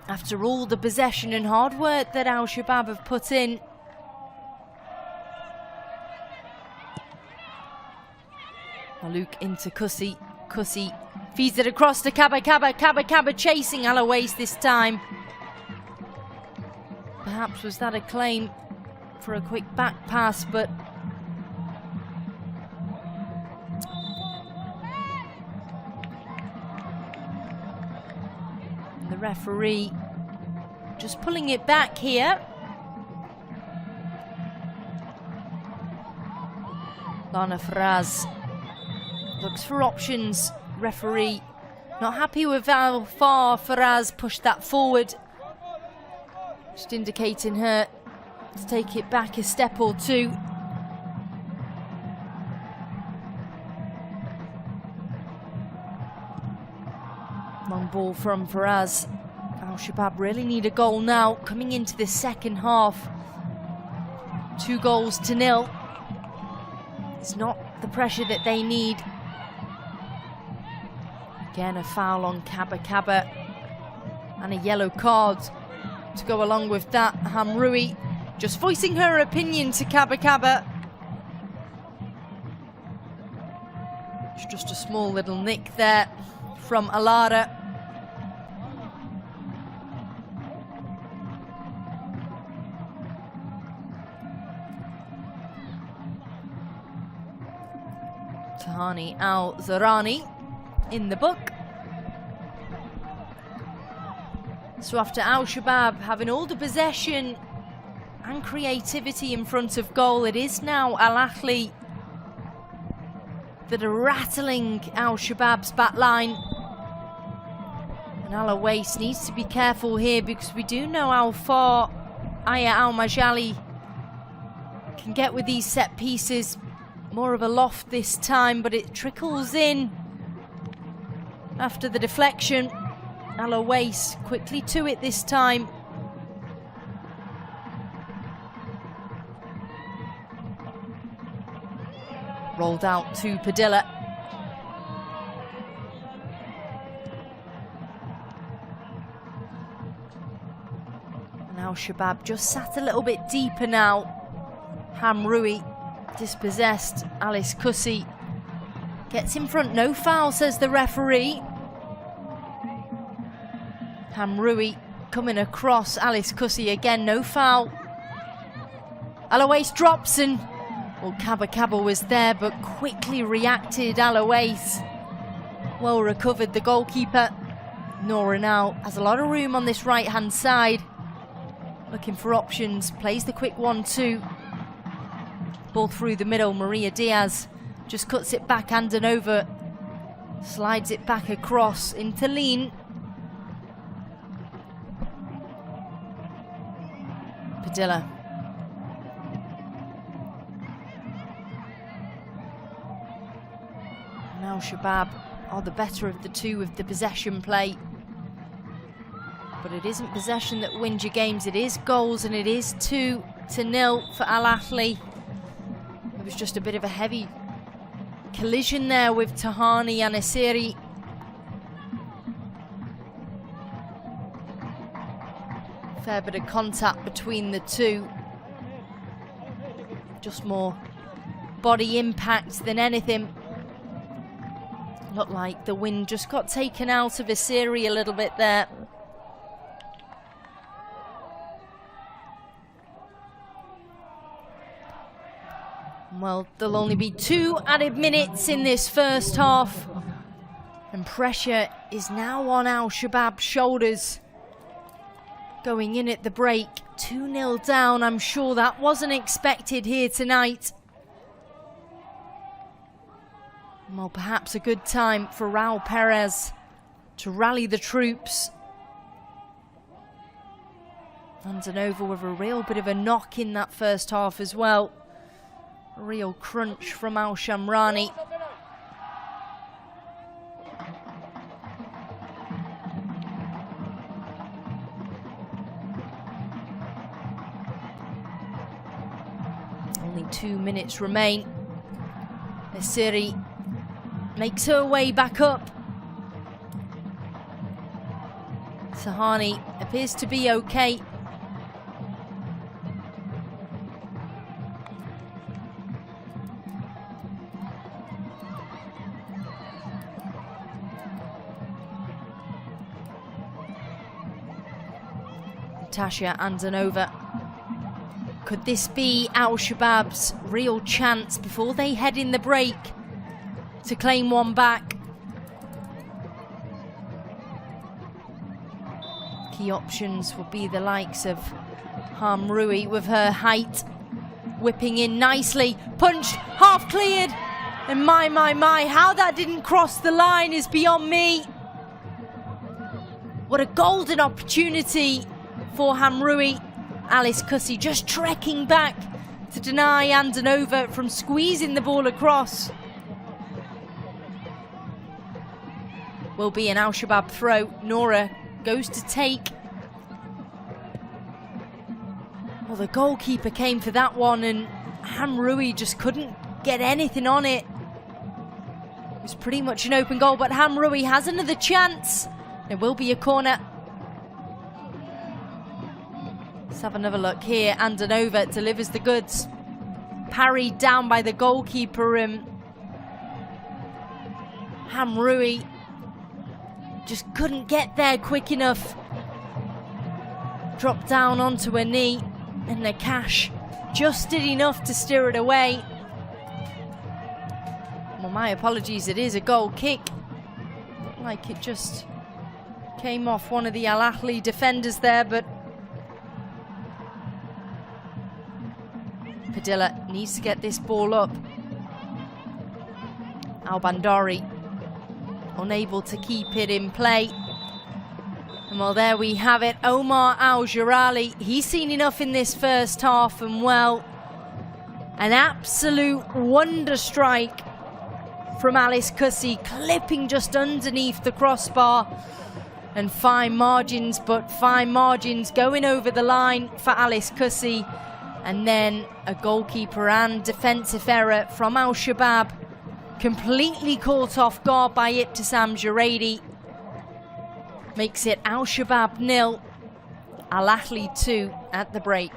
After all the possession and hard work that Al Shabab have put in. Maluk into Kussi. Kussi feeds it across to Kaba Kaba. Kaba Kaba chasing Alois this time. Perhaps was that a claim for a quick back pass, but the referee just pulling it back here. Lana Faraz looks for options. Referee not happy with how far Faraz pushed that forward. Just indicating her to take it back a step or two. Long ball from Faraz. Al Shabab really need a goal now coming into the second half. 2 goals to 0. It's not the pressure that they need. Again, a foul on Kaba and a yellow card to go along with that. Hamroui just voicing her opinion to Kaba. It's just a small little nick there from Alara. Tahani Al-Zarani in the book. So after Al Shabab having all the possession and creativity in front of goal, it is now Al Ahli that are rattling Al Shabab's back line. And Al Awais needs to be careful here, because we do know how far Aya Al Majali can get with these set pieces. More of a loft this time, but it trickles in after the deflection. Al Awais quickly to it this time. Rolled out to Padilla. And Al Shabab just sat a little bit deeper now. Hamroui dispossessed. Alice Kussi gets in front. No foul, says the referee. Hamroui coming across. Alice Kussi again, no foul. Al Awais drops, and well, Kaba was there but quickly reacted. Al Awais well recovered, the goalkeeper. Nora now has a lot of room on this right hand side, looking for options, plays the quick 1-2. Ball through the middle. Maria Diaz just cuts it back, Andanova slides it back across into Lean. Padilla. Now Shabab are the better of the two with the possession play. But it isn't possession that wins your games, it is goals, and it is 2-0 for Al Ahli. It was just a bit of a heavy collision there with Tahani and Asiri. Fair bit of contact between the two. Just more body impact than anything. Looked like the wind just got taken out of Asiri a little bit there. Well, there'll only be 2 added minutes in this first half. And pressure is now on Al Shabab's shoulders. Going in at the break, 2-0 down. I'm sure that wasn't expected here tonight. Well, perhaps a good time for Raul Perez to rally the troops. Andanova with a real bit of a knock in that first half as well. A real crunch from Al Shamrani. Only 2 minutes remain. Asiri makes her way back up. Tahani appears to be okay. Natasha Andanova. Could this be Al Shabab's real chance before they head in the break to claim one back? Key options will be the likes of Hamrui with her height, whipping in nicely, punched, half cleared, and my, how that didn't cross the line is beyond me. What a golden opportunity for Hamrui. Alice Cussy just trekking back to deny Andanova from squeezing the ball across. Will be an Al Shabab throw. Nora goes to take. Well, the goalkeeper came for that one and Hamrui just couldn't get anything on it. It was pretty much an open goal, but Hamrui has another chance. It will be a corner. Let's have another look here. Andanova delivers the goods. Parried down by the goalkeeper. Hamrui just couldn't get there quick enough. Dropped down onto her knee. And Nakash just did enough to steer it away. Well, my apologies, it is a goal kick. Like it just came off one of the Al Ahli defenders there, but Padilla needs to get this ball up. Al Bandari unable to keep it in play. And well, there we have it. Omar Al Jirali, he's seen enough in this first half, and well, an absolute wonder strike from Alice Cussy, clipping just underneath the crossbar. And fine margins, but fine margins going over the line for Alice Cussy. And then a goalkeeper and defensive error from Al Shabab, completely caught off guard by Ibtisam Juredi. Makes it Al Shabab 0, Al Ahli 2 at the break.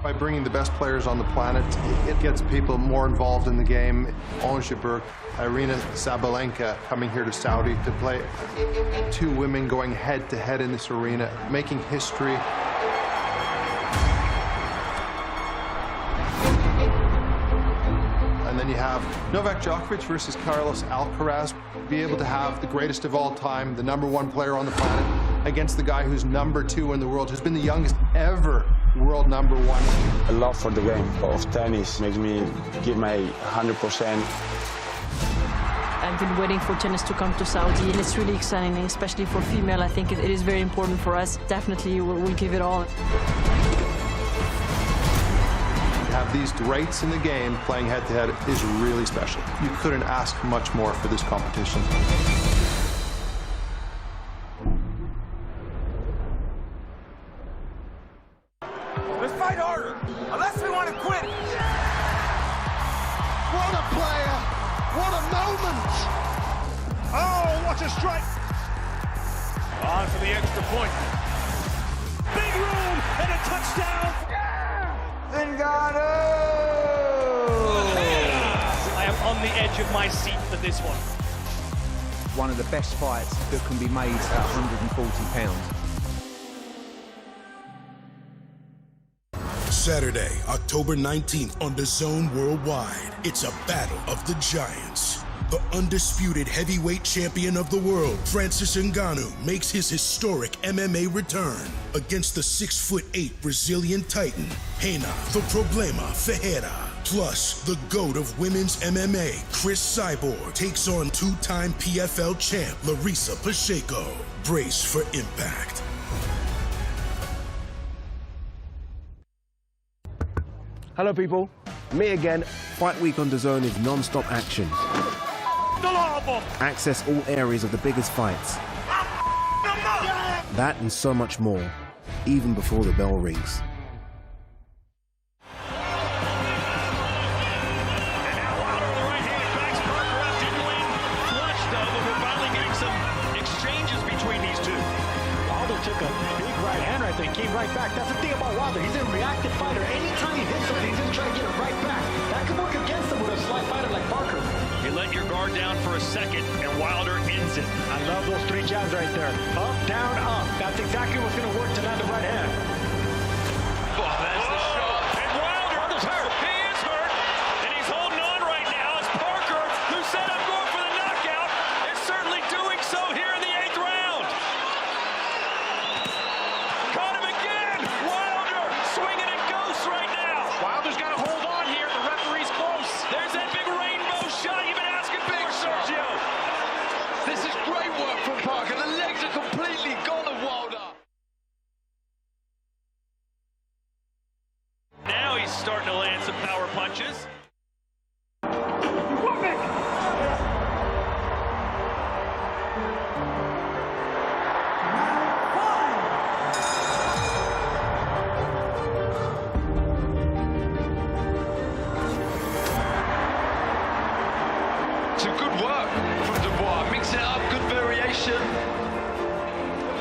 By bringing the best players on the planet, it gets people more involved in the game. Ongeberg, Irina Sabalenka coming here to Saudi to play. Two women going head to head in this arena, making history. And then you have Novak Djokovic versus Carlos Alcaraz. Be able to have the greatest of all time, the #1 player on the planet, against the guy who's #2 in the world, who's been the youngest ever world #1. A love for the game of tennis makes me give my 100%. I've been waiting for tennis to come to Saudi, and it's really exciting, especially for female. I think it is very important for us. Definitely, we'll give it all. To have these greats in the game playing head-to-head is really special. You couldn't ask much more for this competition. Let's fight harder, unless we want to quit. What a player! What a moment! Oh, what a strike! On for the extra point. Big room and a touchdown! Zingano! I am on the edge of my seat for this one. One of the best fights that can be made at 140 pounds. Saturday, October 19th on DAZN Worldwide. It's a battle of the giants. The undisputed heavyweight champion of the world, Francis Ngannou, makes his historic MMA return against the 6'8" Brazilian titan, Reina the Problema Ferreira. Plus, the GOAT of women's MMA, Chris Cyborg, takes on two-time PFL champ, Larissa Pacheco. Brace for impact. Hello people, me again. Fight Week on DAZN is non-stop action. Access all areas of the biggest fights. That and so much more, even before the bell rings. Took a big right hand right there, came right back. That's the thing about Wilder. He's a reactive fighter. Anytime he hits something, he's going to try to get it right back. That could work against him with a slight fighter like Parker. guard down for a second, and Wilder ends it. I love those 3 jabs right there. Up, down, up. That's exactly what's going to work to land the right hand. Oh, that's the shot. And Wilder's hurt. He is hurt. And he's holding on right now as Parker, who said I'm going for the knockout, is certainly doing so here in the 8th round. Caught him again. Wilder swinging at ghosts right now. Wilder's got to hold on here. The referee's close. There's that big rainbow shot you've been asking for, Sergio. This is great work from Parker. The legs are completely gone of Wilder. Now he's starting to land some power punches. Some good work from Dubois. Mix it up, good variation.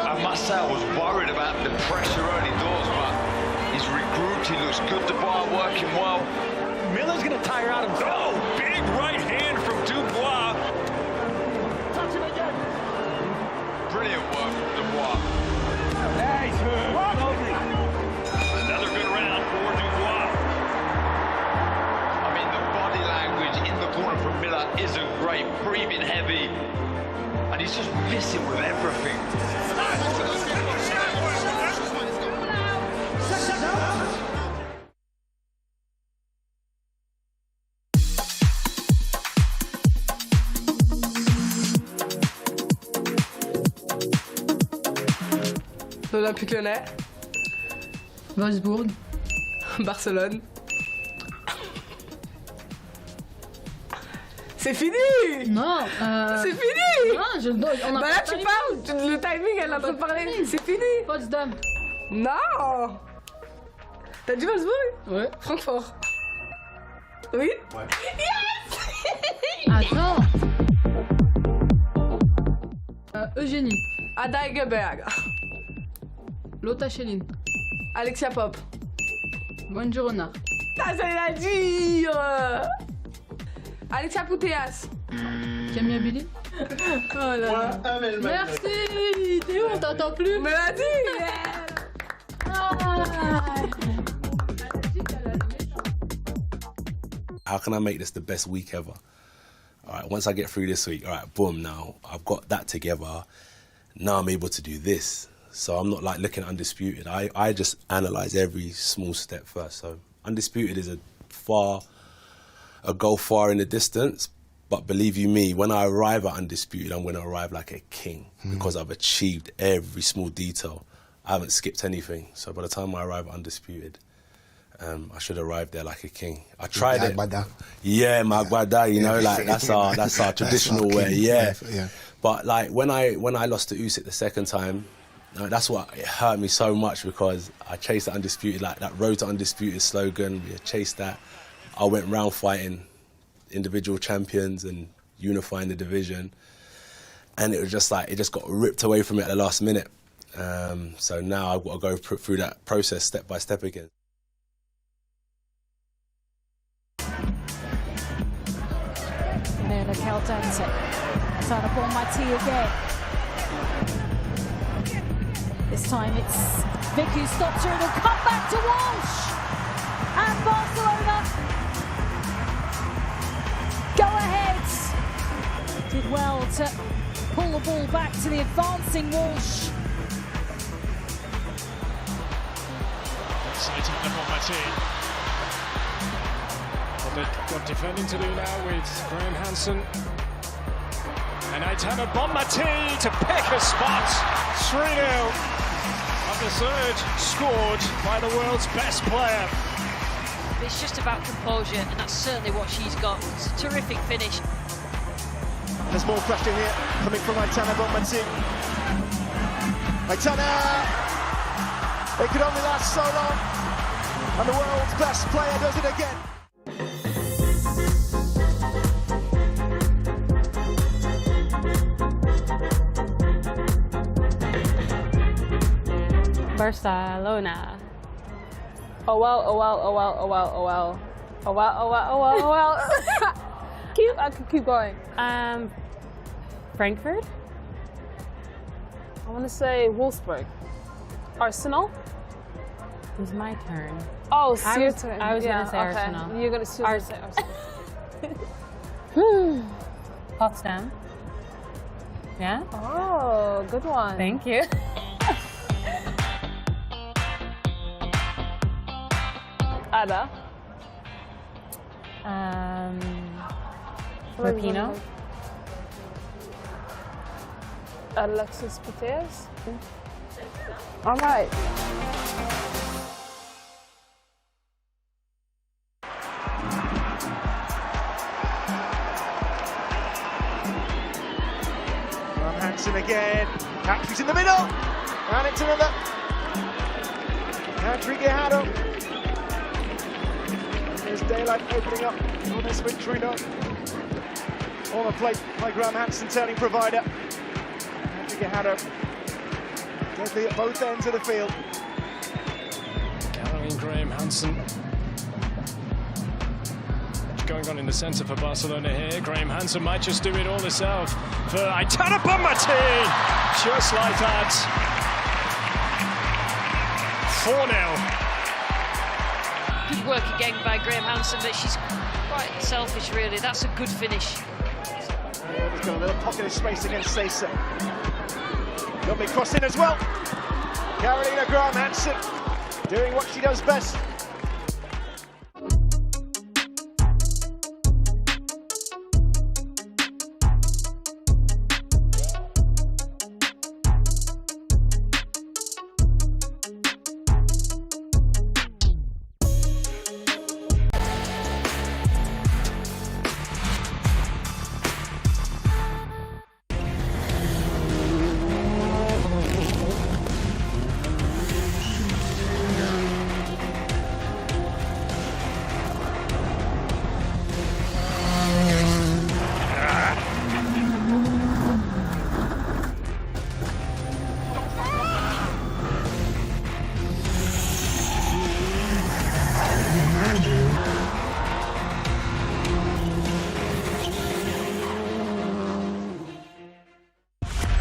I must say I was worried about the pressure early doors, but he's regrouped. He looks good. Dubois working well. Miller's going to tire out himself. Oh, big right hand from Dubois. Touch him again. Brilliant work from Dubois. Nice. Another good round for Dubois. I mean, the body language in the corner from Miller isn't great. Breathing heavy. And he's just missing with everything. L'Olympique Lyonnais, Wolfsburg, Barcelone. C'est fini! Non, c'est fini! Non, je dois. On a bah là, tu parles, le timing, elle est en train de parler. C'est fini! Potsdam. Non! T'as dit Wolfsburg? Ouais. Francfort. Oui? Ouais. Yes! Attends! Eugénie. Ada Egeberg. Lotta Schelin. Alexia Pop. Buongiorno. Ça, c'est la dire! Alexia Putellas. Camille Billy. Oh là là. Merci! T'es où? On t'entend plus? Mais vas-y! How can I make this the best week ever? All right, once I get through this week, all right, boom, now I've got that together. Now I'm able to do this. So I'm not like looking at Undisputed. I just analyse every small step first. So Undisputed is a goal far in the distance. But believe you me, when I arrive at Undisputed, I'm going to arrive like a king because I've achieved every small detail. I haven't skipped anything. So by the time I arrive at Undisputed, I should arrive there like a king. I tried it. Yeah, Magbada, you know, like that's our traditional way. Yeah. But like when I lost to Usyk the second time, that's what it hurt me so much because I chased the Undisputed, like that Road to Undisputed slogan. We chased that. I went round fighting individual champions and unifying the division, and it was just like it just got ripped away from me at the last minute. So now I've got to go through that process step by step again. Then a Caldente. Trying to bomb my tee again. This time it's Vic who stops her. It'll come back to Walsh. And Barcelona go ahead. Did well to pull the ball back to the advancing Walsh. Exciting the bomb my tee. What they've got defending to do now with Graham Hansen. And Aitana Bonmati to pick a spot. 3-0. And the third scored by the world's best player. It's just about composure, and that's certainly what she's got. It's a terrific finish. There's more pressure here coming from Aitana Bonmati. Aitana! It could only last so long. And the world's best player does it again. Barcelona. Oh well, oh well, oh well, oh well, oh well. Oh well, oh well, oh well, oh well. I could keep going. Frankfurt. I want to say Wolfsburg. Arsenal. It was my turn. Oh, it's your turn. I was yeah, gonna say okay. Arsenal. You're gonna say Arsenal. Potsdam. Yeah? Oh, good one. Thank you. Ada. Rapino. Alexis Putellas. All right. Hansen again. Patrick's in the middle. And it's another. Patrick Guerrero. There's daylight opening up on this victory note. On the plate by Graham Hansen, turning provider. Patrick Guerrero. Deadly at both ends of the field. Carrying Graham Hansen. Going on in the centre for Barcelona here. Graham Hansen might just do it all himself for Aitana Bonmatí. Just like that. 4-0. Good work again by Graham Hansen, but she's quite selfish, really. That's a good finish. He's got a little pocket of space against Seysa. Lovely cross in as well. Carolina Graham Hansen doing what she does best.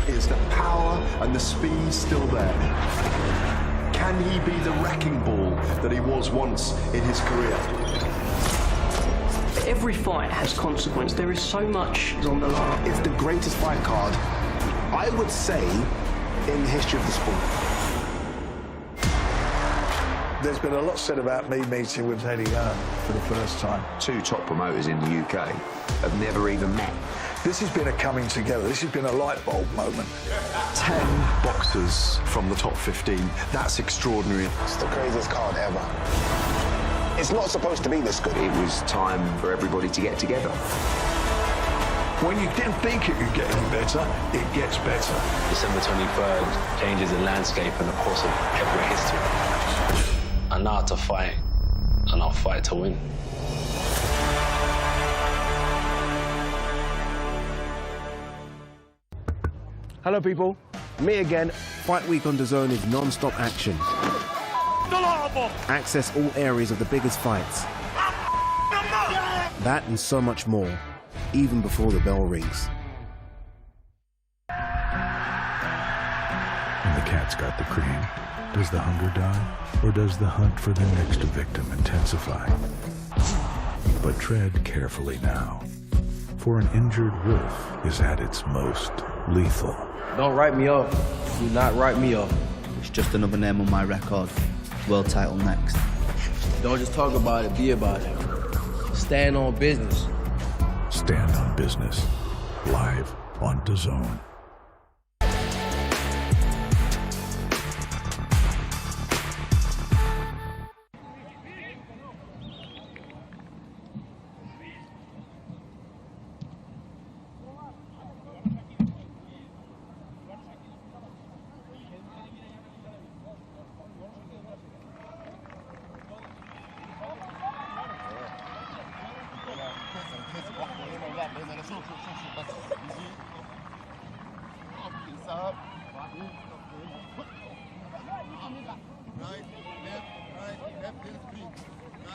Is the power and the speed still there? Can he be the wrecking ball that he was once in his career? Every fight has consequence. There is so much on the line. It's the greatest fight card, I would say, in the history of the sport. There's been a lot said about me meeting with Eddie Hearn for the first time. Two top promoters in the UK have never even met. This has been a coming together. This has been a light bulb moment. 10 boxers from the top 15. That's extraordinary. It's the craziest card ever. It's not supposed to be this good. It was time for everybody to get together. When you didn't think it could get any better, it gets better. December 23rd changes the landscape and the course of heavyweight history. I know how to fight, and I'll fight to win. Hello people, me again. Fight Week on DAZN is non-stop action. Access all areas of the biggest fights. That and so much more, even before the bell rings. When the cat's got the cream, does the hunger die, or does the hunt for the next victim intensify? But tread carefully now, for an injured wolf is at its most lethal. Don't write me off. Do not write me off. It's just another name on my record. World title next. Don't just talk about it, be about it. Stand on business. Stand on Business, live on DAZN.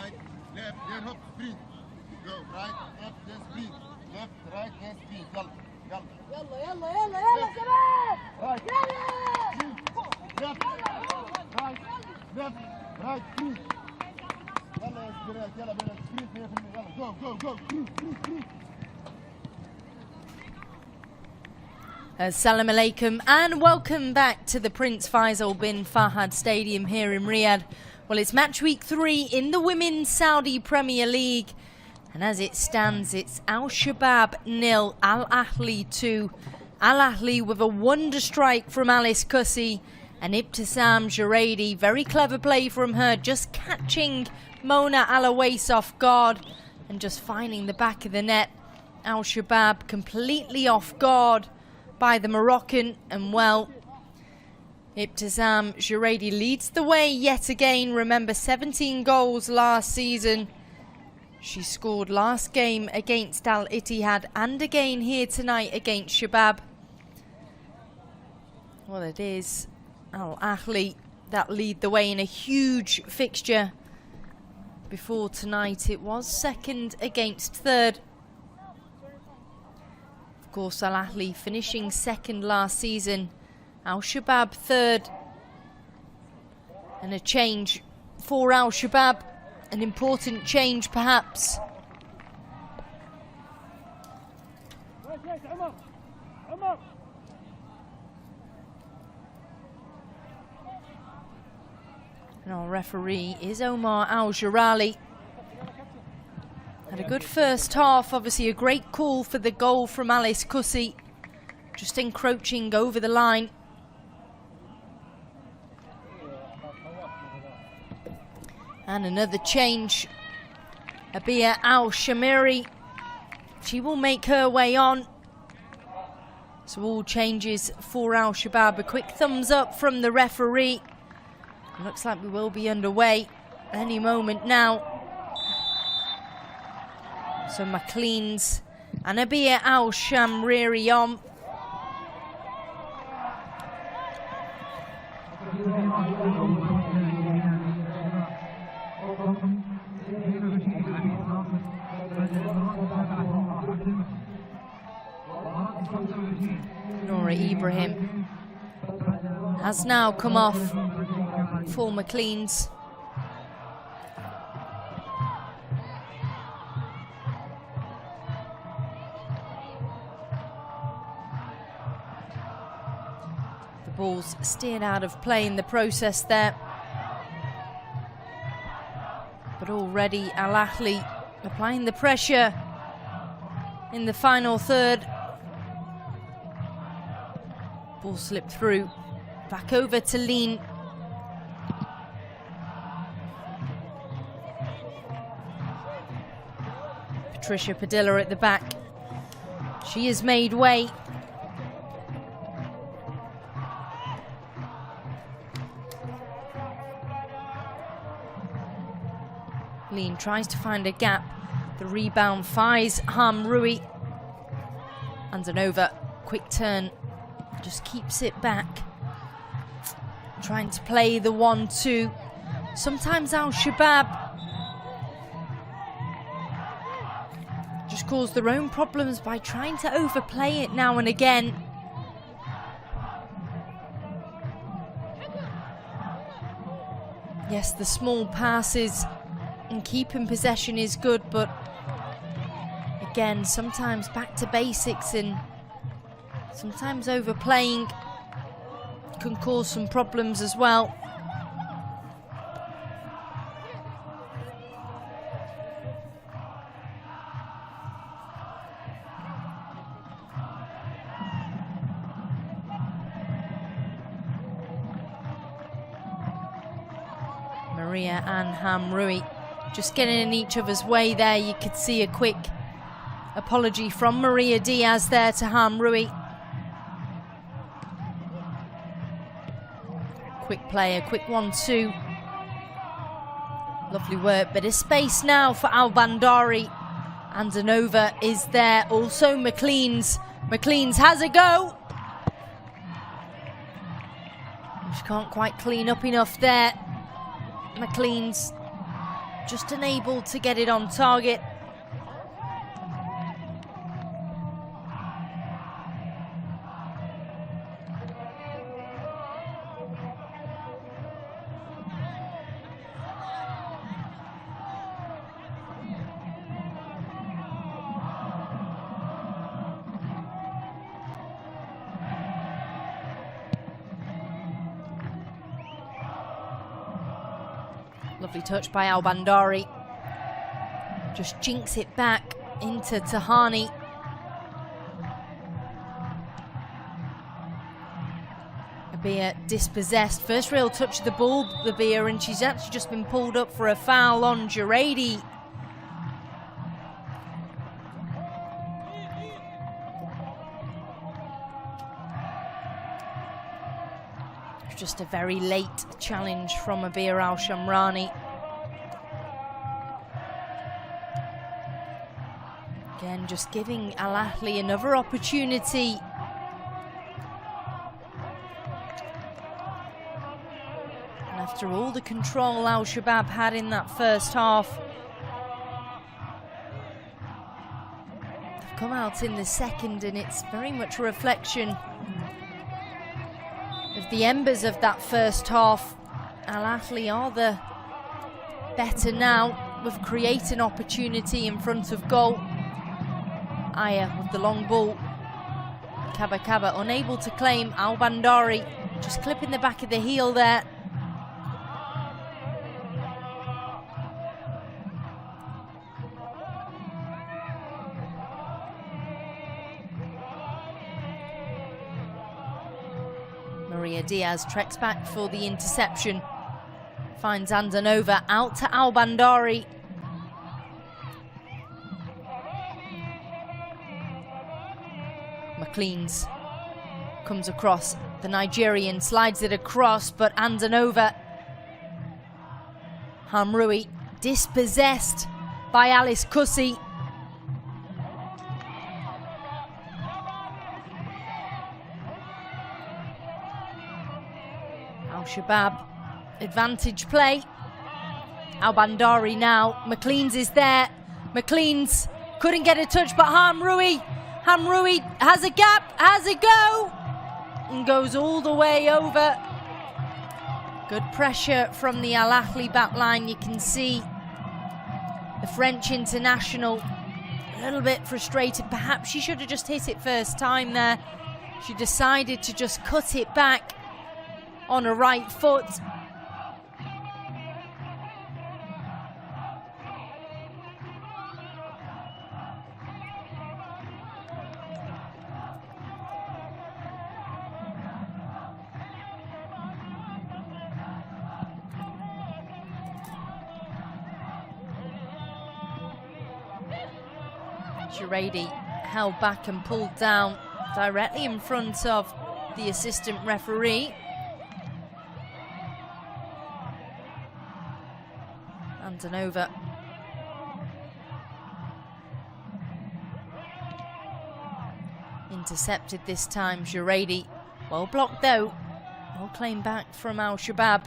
Right, left, then hop, sprint. Go, right, up, then sprint. Assalamu alaikum and welcome back to the Prince Faisal bin Fahad Stadium here in Riyadh. Well, it's match week 3 in the Women's Saudi Premier League. And as it stands, it's Shabab 0, Ahli 2. Ahli with a wonder strike from Alice Kussi and Ibtisam Juradi. Very clever play from her, just catching Mona Alawais off guard and just finding the back of the net. Shabab completely off guard by the Moroccan, and well, Ibtisam Juradi leads the way yet again. Remember, 17 goals last season. She scored last game against Al Ittihad and again here tonight against Shabab. Well, it is Al Ahli that lead the way in a huge fixture. Before tonight, it was second against third. Of course, Al Ahli finishing second last season. Shabab third. And a change for Shabab. An important change, perhaps. And our referee is Omar Al-Jarali. Had a good first half, obviously a great call for the goal from Alice Kussi. Just encroaching over the line. And another change. Abia Al-Shamiri. She will make her way on. So all changes for Al-Shabab. A quick thumbs up from the referee. It looks like we will be underway any moment now. So McLean's and Abia Al-Shamiri on. Nora Ibrahim has now come off for McLean's. The ball's steered out of play in the process there. But already Al Ahli applying the pressure in the final third. Ball slipped through. Back over to Lean. Patricia Padilla at the back. She has made way. Lean tries to find a gap. The rebound finds Hamroui. Andanova, quick turn. Just keeps it back. Trying to play the 1-2. Sometimes Al-Shabab just cause their own problems by trying to overplay it now and again. Yes, the small passes and keeping possession is good, but again, sometimes back to basics and sometimes overplaying can cause some problems as well. Maria and Hamroui just getting in each other's way there. You could see a quick apology from Maria Diaz there to Hamroui. Quick play, a quick 1-2. Lovely work, bit of space now for Al-Bandari. Andanova is there, also McLean's. McLean's has a go. She can't quite clean up enough there. McLean's just unable to get it on target. Lovely touch by Al Bandari. Just jinks it back into Tahani. Abia dispossessed. First real touch of the ball, Abia, and she's actually just been pulled up for a foul on Juradi. Just a very late challenge from Abir Al-Shamrani. Again, just giving Al Ahli another opportunity. And after all the control Al Shabab had in that first half, they've come out in the second, and it's very much a reflection of the embers of that first half. Al Ahli are the better now. We've created opportunity in front of goal. Aya with the long ball. Kaba unable to claim. Al Bandari just clipping the back of the heel there. Maria Diaz treks back for the interception. Finds Andanova out to Al Bandari. McLean's comes across. The Nigerian slides it across, but Andanova. Hamrui dispossessed by Alice Kussi. Al Shabab, advantage play. Al Bandari now. McLean's is there. McLean's couldn't get a touch, but Hamrui has a gap, has a go, and goes all the way over. Good pressure from the Al Ahli back line. You can see the French international a little bit frustrated. Perhaps she should have just hit it first time there. She decided to just cut it back on a right foot. Juradi held back and pulled down directly in front of the assistant referee. Andanova. Intercepted this time, Juradi. Well blocked though. Well claimed back from Al Shabab.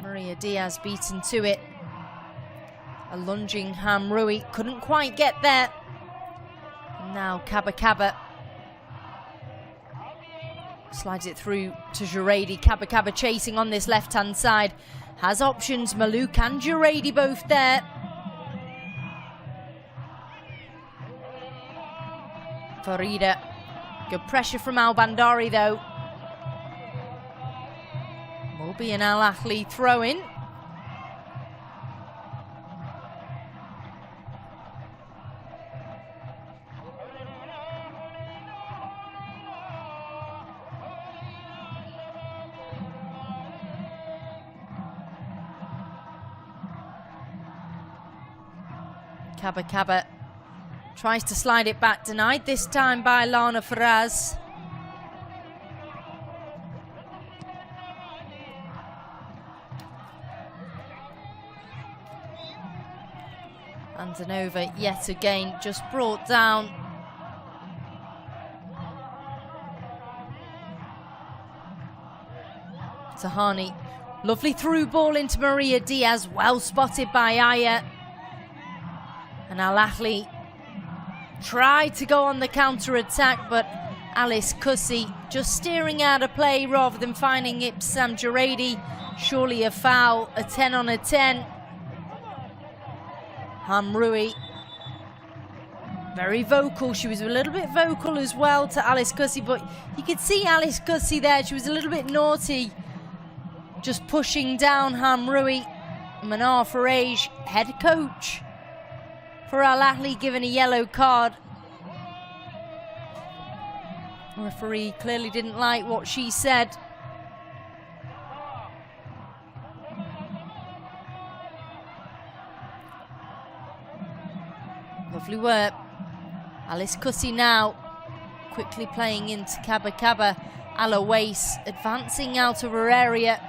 Maria Diaz beaten to it. A lunging Hamrui couldn't quite get there. Now Kaba slides it through to Juradi. Kaba chasing on this left-hand side. Has options, Malouk and Juradi both there. Farida. Good pressure from Al Bandari though. Will be an Al Ahli throw-in. Kaba tries to slide it back, denied this time by Lana Faraz. Andanova yet again just brought down. Tahani, lovely through ball into Maria Diaz, well spotted by Aya. And Al Ahli tried to go on the counter-attack, but Alice Kussi just steering out of play rather than finding Ipsam Juradi. Surely a foul, a 10 on a 10. Hamrui, very vocal. She was a little bit vocal as well to Alice Kussi, but you could see Alice Kussi there. She was a little bit naughty, just pushing down Hamrui. Manar Farage, head coach for Al Ahli, given a yellow card. Referee clearly didn't like what she said. Lovely work. Alice Cussi now quickly playing into Kaba Kaba. Alois advancing out of her area.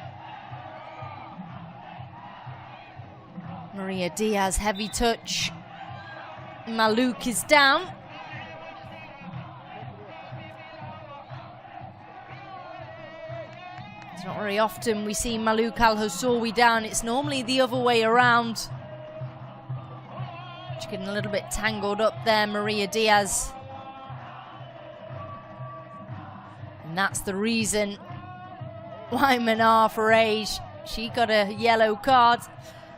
Maria Diaz, heavy touch. Malouk is down. It's not very often we see Malouk Al-Hussawi down. It's normally the other way around. She's getting a little bit tangled up there, Maria Diaz. And that's the reason why Manar Farage, she got a yellow card.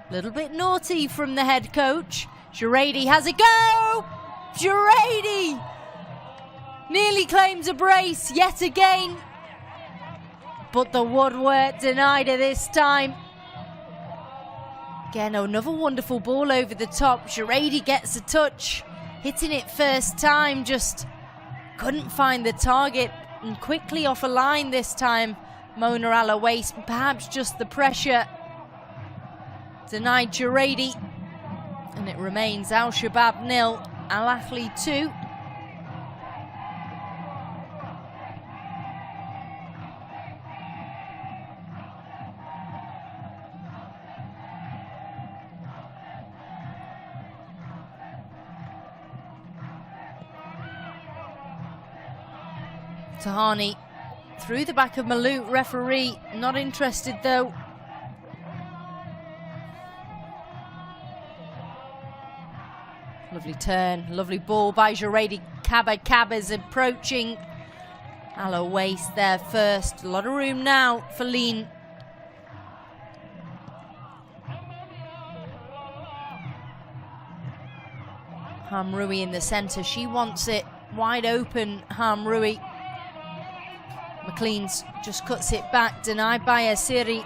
A little bit naughty from the head coach. Juradi has a go! Juradi nearly claims a brace yet again. But the woodwork denied her this time. Again, another wonderful ball over the top. Juradi gets a touch. Hitting it first time, just couldn't find the target. And quickly off a line this time, Mona Alois. Perhaps just the pressure denied Juradi. And it remains Al Shabab 0, Al Ahli 2. Tahani through the back of Malouk, referee not interested though. Lovely turn, lovely ball by Juradi. Kaba Kaba's approaching. Alois there first. A lot of room now for Lean. Hamrui in the centre. She wants it wide open, Hamrui. McLean's just cuts it back, denied by Asiri.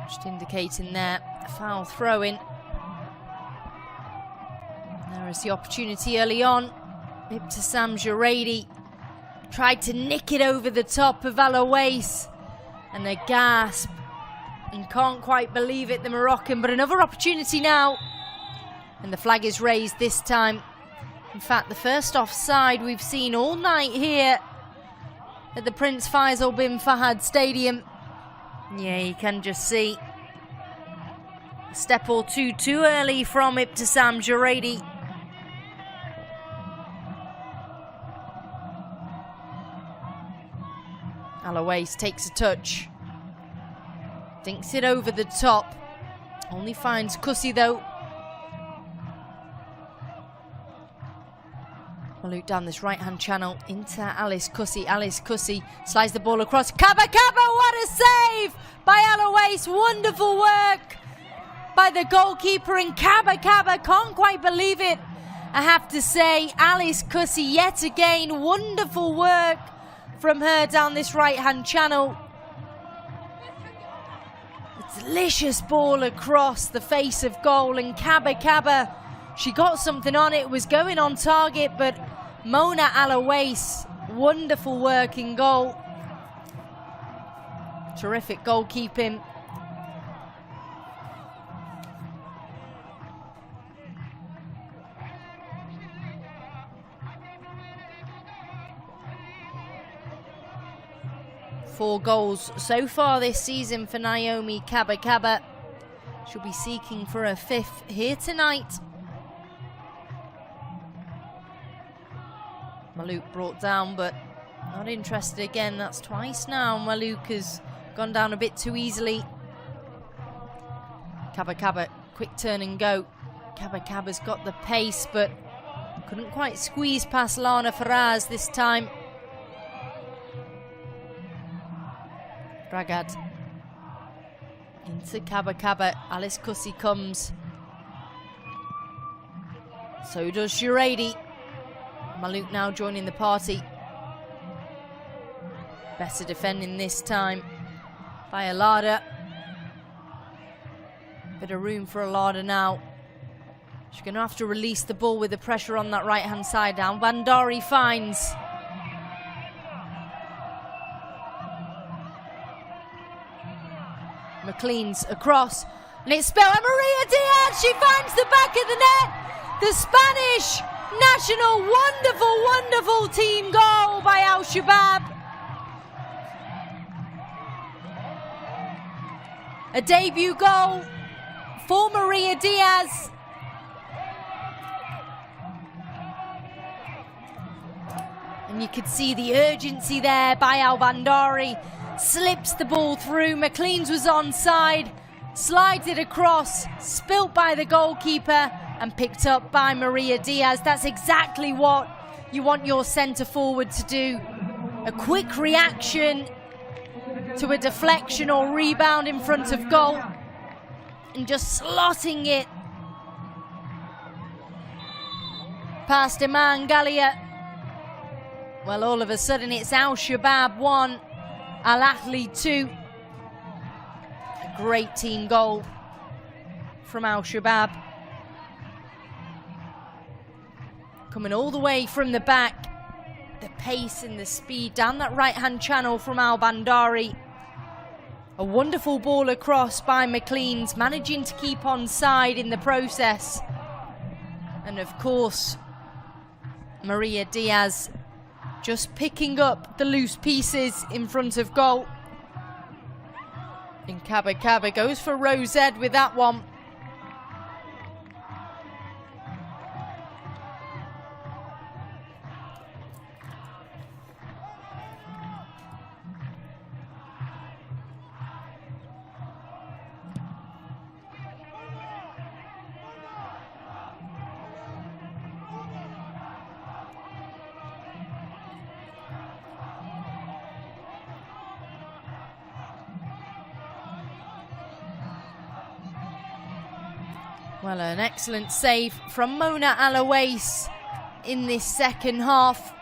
Just indicating there, a foul throw-in. There is the opportunity early on. Ibtisam Juradi tried to nick it over the top of Alois, and a gasp, and can't quite believe it, the Moroccan. But another opportunity now, and the flag is raised this time. In fact, the first offside we've seen all night here at the Prince Faisal bin Fahad Stadium. Yeah, you can just see a step or two too early from Ibtisam Juradi. Alois takes a touch, dinks it over the top, only finds Cussi though. Malouk down this right-hand channel into Alice Cussi. Alice Cussi slides the ball across. Kaba Kaba, what a save by Alois. Wonderful work by the goalkeeper, and Kaba Kaba can't quite believe it, I have to say. Alice Cussi yet again, wonderful work from her down this right-hand channel. A delicious ball across the face of goal, and Kaba Kaba, she got something on it, was going on target, but Mona Alois, wonderful work in goal. Terrific goalkeeping. Four goals so far this season for Naomi Kaba Kaba. She'll be seeking for her fifth here tonight. Malouk brought down, but not interested again. That's twice now. Malouk has gone down a bit too easily. Kaba Kaba, quick turn and go. Kaba Kaba's got the pace, but couldn't quite squeeze past Lana Faraz this time. Ragad into Kaba Kaba. Alice Cussie comes. So does Shiradi. Maluk now joining the party. Better defending this time by Alada. Bit of room for Alada now. She's going to have to release the ball with the pressure on that right-hand side down. Bandari finds. McLean's across. And it's spilled. And Maria Diaz, she finds the back of the net. The Spanish national wonderful, wonderful team goal by Al Shabab. A debut goal for Maria Diaz. And you could see the urgency there by Al Bandari. Slips the ball through. McLean's was onside. Slides it across. Spilt by the goalkeeper and picked up by Maria Diaz. That's exactly what you want your centre forward to do. A quick reaction to a deflection or rebound in front of goal and just slotting it past Iman Galia. Well, all of a sudden it's Al Shabab 1, Al Ahli 2. A great team goal from Al Shabab. Coming all the way from the back. The pace and the speed down that right-hand channel from Al Bandari. A wonderful ball across by McLean's, managing to keep on side in the process. And of course, Maria Diaz just picking up the loose pieces in front of goal. And Kaba Kaba goes for Rosette with that one. Well, an excellent save from Mona Alawais in this second half.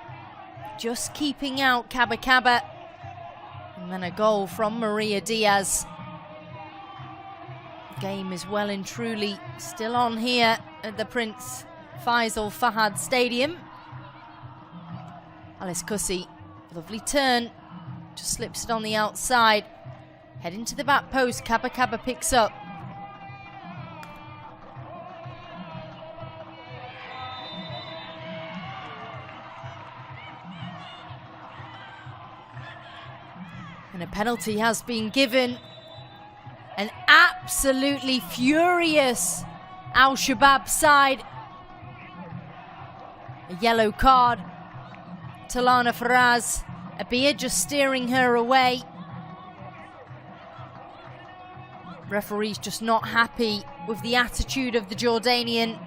Just keeping out Kaba Kaba. And then a goal from Maria Diaz. Game is well and truly still on here at the Prince Faisal Fahad Stadium. Alice Cussie, lovely turn. Just slips it on the outside. Heading to the back post, Kaba Kaba picks up. And a penalty has been given. An absolutely furious Al Shabab side. A yellow card to Lana Faraz. Abia just steering her away. Referee's just not happy with the attitude of the Jordanian.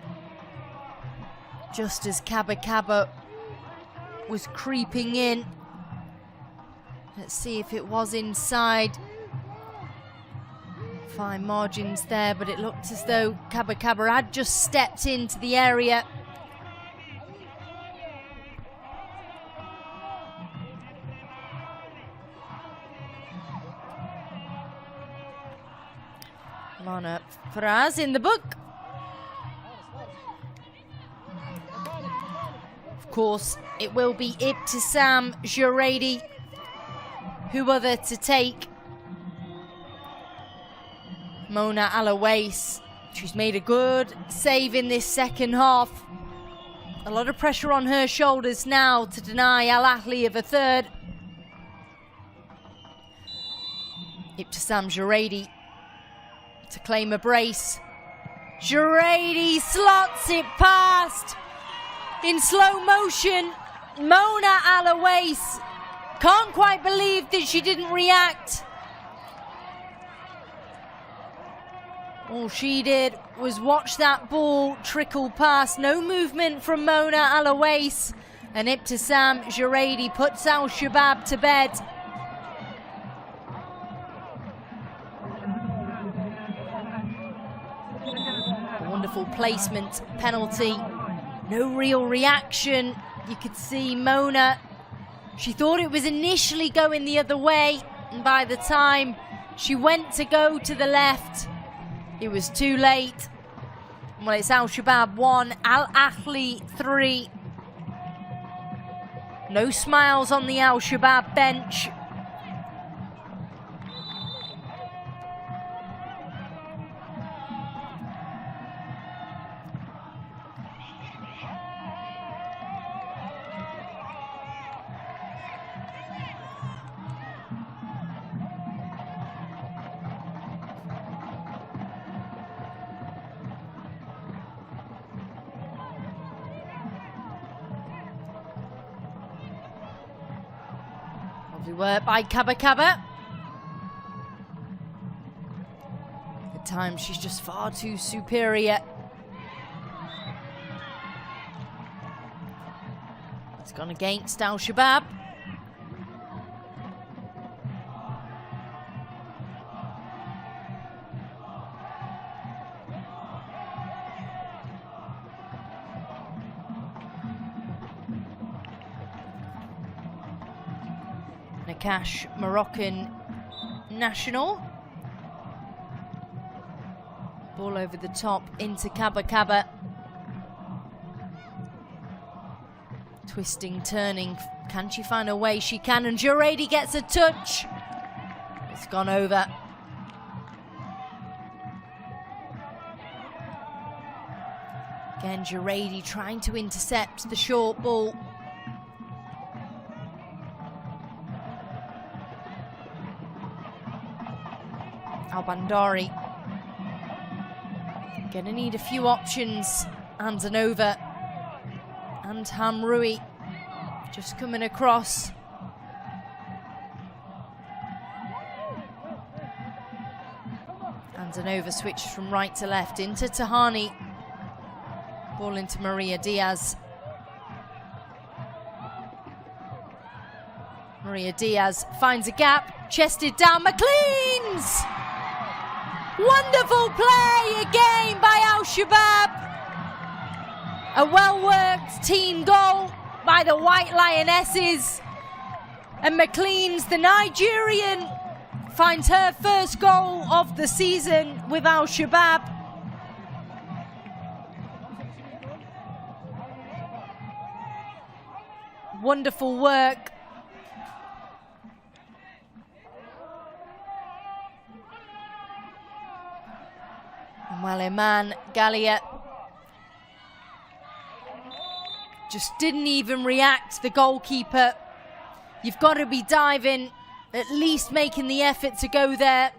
Just as Kaba Kaba was creeping in. Let's see if it was inside. Fine margins there, but it looked as though Kaba Kaba had just stepped into the area. Lana Faraz in the book. Of course, it will be Ibtisam Juradi. Who other to take? Mona Alawais. She's made a good save in this second half. A lot of pressure on her shoulders now to deny Al Ahli of a third. Ibtisam Juradi to claim a brace. Juradi slots it past. In slow motion, Mona Alawais. Can't quite believe that she didn't react. All she did was watch that ball trickle past. No movement from Mona Alawais. And Ibtisam Juradi puts Al Shabab to bed. A wonderful placement penalty. No real reaction. You could see Mona. She thought it was initially going the other way. And by the time she went to go to the left, it was too late. Well, it's Al Shabab 1, Al Ahli 3. No smiles on the Al Shabab bench. Lovely work by Kaba Kaba. At times she's just far too superior. It's gone against Al Shabab. Nakash, Moroccan national. Ball over the top into Kaba Kaba. Twisting, turning. Can she find a way? She can, and Juradi gets a touch. It's gone over. Again, Juradi trying to intercept the short ball. Al-Bandari. Gonna need a few options. Anzanova and Hamrui just coming across. Anzanova switched from right to left into Tahani. Ball into Maria Diaz. Maria Diaz finds a gap, chested down, McLean's! Wonderful play again by Al Shabab. A well-worked team goal by the White Lionesses. And McLean's, the Nigerian, finds her first goal of the season with Al Shabab. Wonderful work. Well, Iman Gallia just didn't even react, the goalkeeper. You've got to be diving, at least making the effort to go there.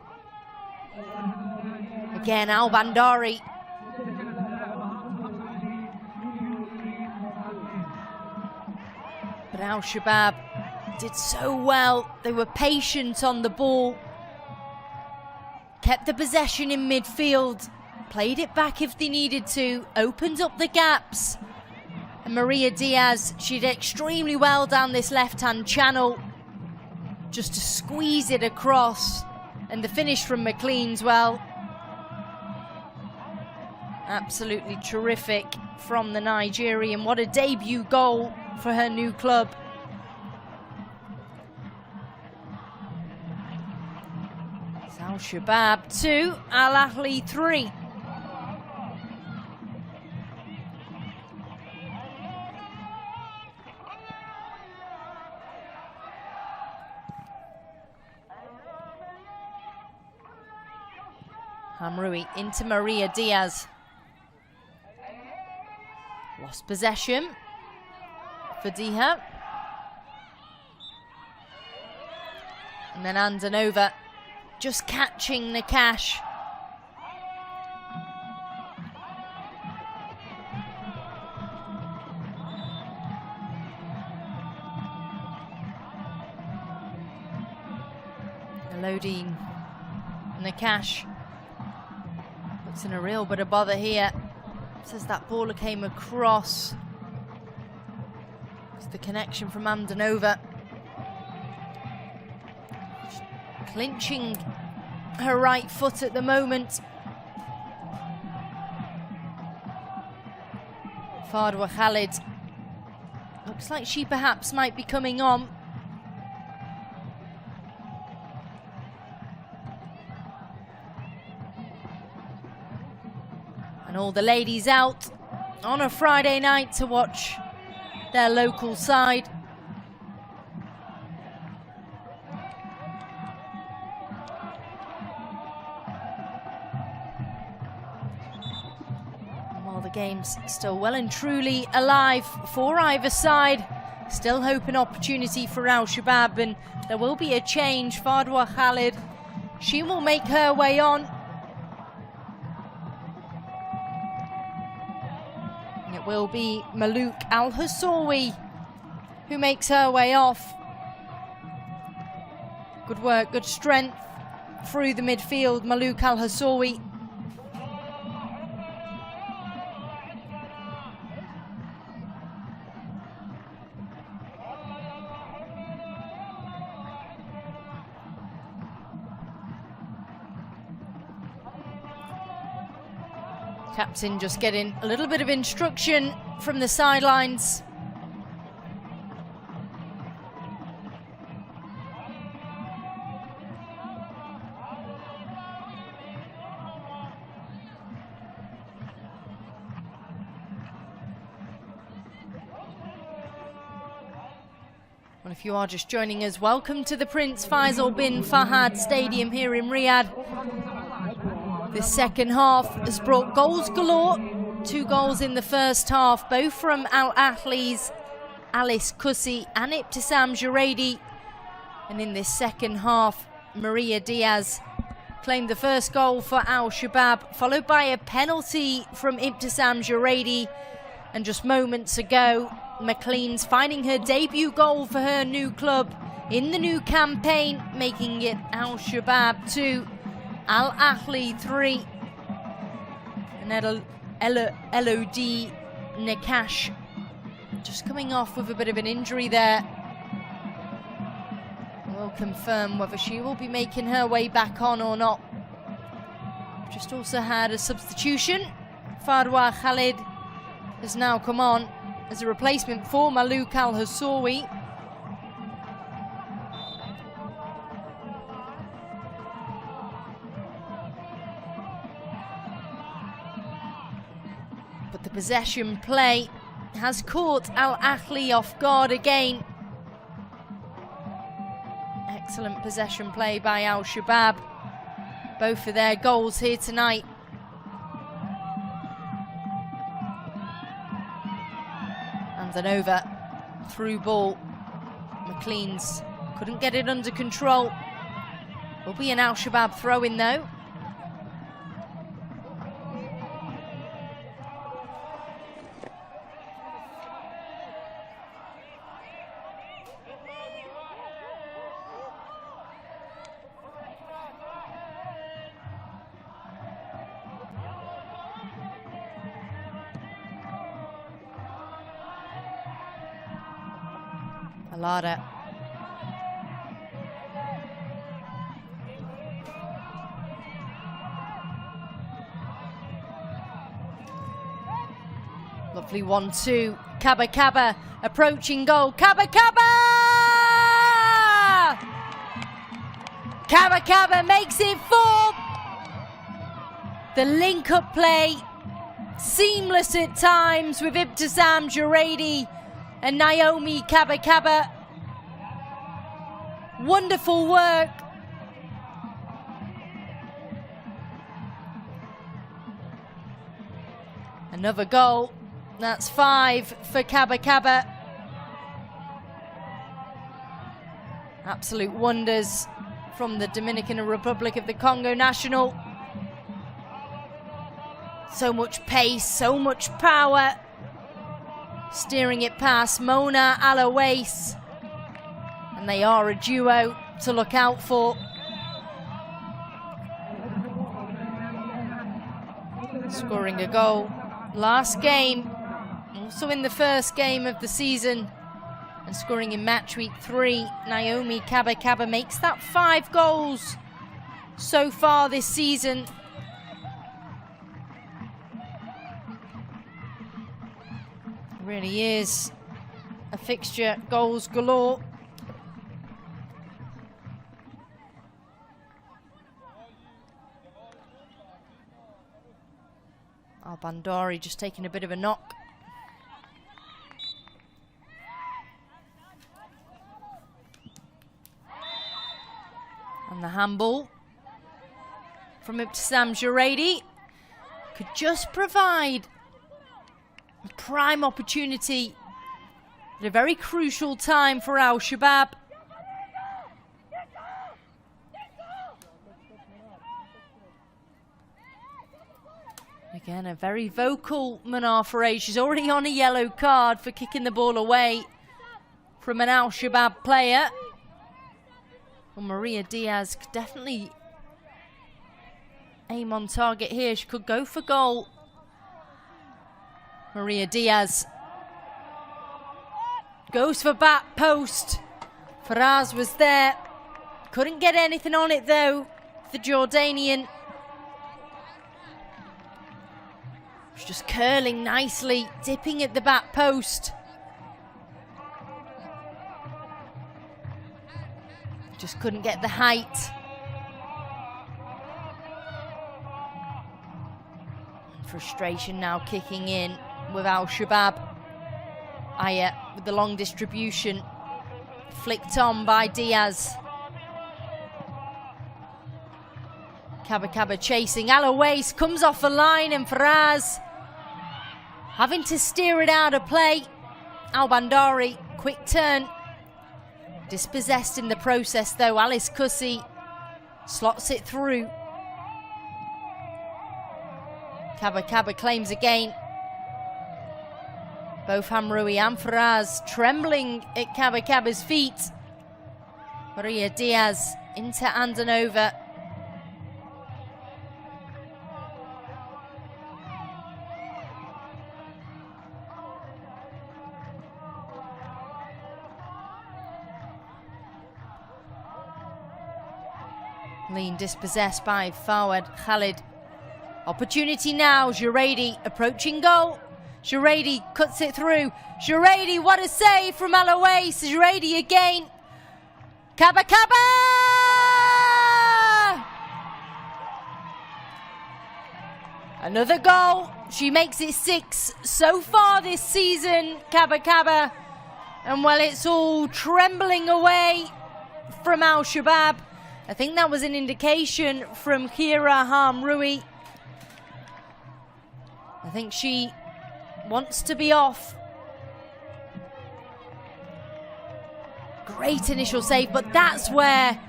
Again, Al-Bandari. But Al Shabab did so well. They were patient on the ball. Kept the possession in midfield. Played it back if they needed to, opened up the gaps. And Maria Diaz, she did extremely well down this left-hand channel, just to squeeze it across. And the finish from McLean's, well, absolutely terrific from the Nigerian. What a debut goal for her new club. Al Shabab 2, Al Ahli 3. Hamrui into Maria Diaz. Lost possession. Fadiha. And then Andanova just catching Nakash. Elodie Nakash. It's in a real bit of bother here. Says that baller came across. It's the connection from Amdanova. Clinching her right foot at the moment. Fadwa Khalid. Looks like she perhaps might be coming on. And all the ladies out on a Friday night to watch their local side. While the game's still well and truly alive for either side, still hope and opportunity for Al Shabab, and there will be a change. Fadwa Khalid, she will make her way on. It will be Malouk Al-Hassawi who makes her way off. Good work, good strength through the midfield, Malouk Al-Hassawi. Captain just getting a little bit of instruction from the sidelines. Well, if you are just joining us, welcome to the Prince Faisal bin Fahad Stadium here in Riyadh. This second half has brought goals galore. 2 goals in the first half, both from Al Ahli's Alice Kussi and Ibtisam Juredi. And in this second half, Maria Diaz claimed the first goal for Al Shabab, followed by a penalty from Ibtisam Juredi. And just moments ago, McLean's finding her debut goal for her new club in the new campaign, making it Al Shabab 2. Al Ahli 3, and Elodie Nakash just coming off with a bit of an injury there. We'll confirm whether she will be making her way back on or not. Just also had a substitution. Fadwa Khalid has now come on as a replacement for Malouk Al-Hassawi. The possession play has caught Al Ahli off guard again. Excellent possession play by Al Shabab. Both of their goals here tonight. Amdanova, through ball. McLean's couldn't get it under control. Will be an Al Shabab throw-in though. Alada. Lovely 1-2. Kaba Kaba approaching goal. Kaba Kaba! Kaba Kaba makes it 4. The link-up play, seamless at times with Ibtisam Juredi and Naomi Kaba Kaba. Wonderful work. Another goal. That's 5 for Kaba Kaba. Absolute wonders from the Dominican Republic of the Congo national. So much pace, so much power. Steering it past Mona Alawais. And they are a duo to look out for. scoring a goal last game, also in the first game of the season, and scoring in match week 3. Naomi Kaba Kaba makes that 5 goals so far this season. Really is a fixture, goals galore. Bandari just taking a bit of a knock. And the handball from Ibtisam Juredi could just provide a prime opportunity at a very crucial time for Al Shabab. Again, a very vocal Manar Faray. She's already on a yellow card for kicking the ball away from an Al Shabab player. Well, Maria Diaz could definitely aim on target here. She could go for goal. Maria Diaz goes for back post. Faraz was there. Couldn't get anything on it though, the Jordanian. It's just curling nicely, dipping at the back post. Just couldn't get the height. Frustration now kicking in with Al Shabab. Aya with the long distribution. Flicked on by Diaz. Kaba Kaba chasing. Alawais comes off the line and Faraz having to steer it out of play. Al Bandari, quick turn. Dispossessed in the process though. Alice Kussi slots it through. Kaba Kaba claims again. Both Hamroui and Faraz trembling at Kaba Kaba's feet. Maria Diaz into Andanova. Lean dispossessed by Fawad Khalid. Opportunity now, Juredi approaching goal. Juredi cuts it through. Juredi, what a save from Alawais. Juredi again. Kaba Kaba! Another goal. She makes it 6 so far this season, Kaba Kaba. And well, it's all trembling away from Al Shabab. I think that was an indication from Kira Hamroui. I think she wants to be off. Great initial save, but that's where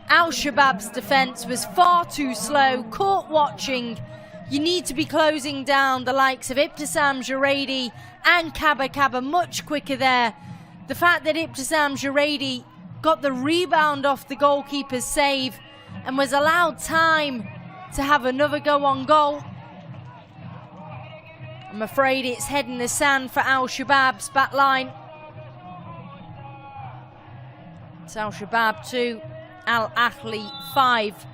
Al Shabab's defence was far too slow. Caught watching. You need to be closing down the likes of Ibtisam Juredi and Kaba Kaba much quicker there. The fact that Ibtisam Juredi got the rebound off the goalkeeper's save and was allowed time to have another go on goal. I'm afraid it's head in the sand for Al Shabab's back line. It's Al Shabab 2, Al Ahli 5.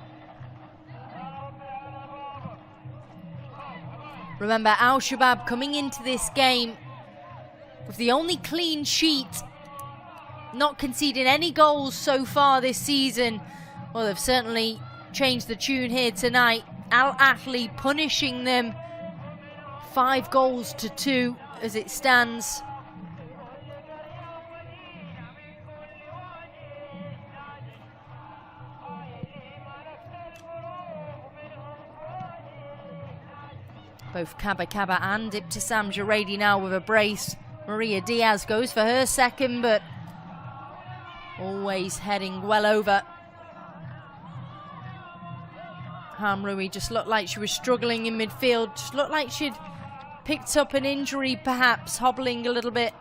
Remember, Al Shabab coming into this game with the only clean sheet, not conceding any goals so far this season. Well, they've certainly changed the tune here tonight. Al Ahli punishing them 5 goals to 2 as it stands. Both Kaba Kaba and Ibtisam Juredi now with a brace. Maria Diaz goes for her second, but always heading well over. Hamroui just looked like she was struggling in midfield. Just looked like she'd picked up an injury, perhaps, hobbling a little bit.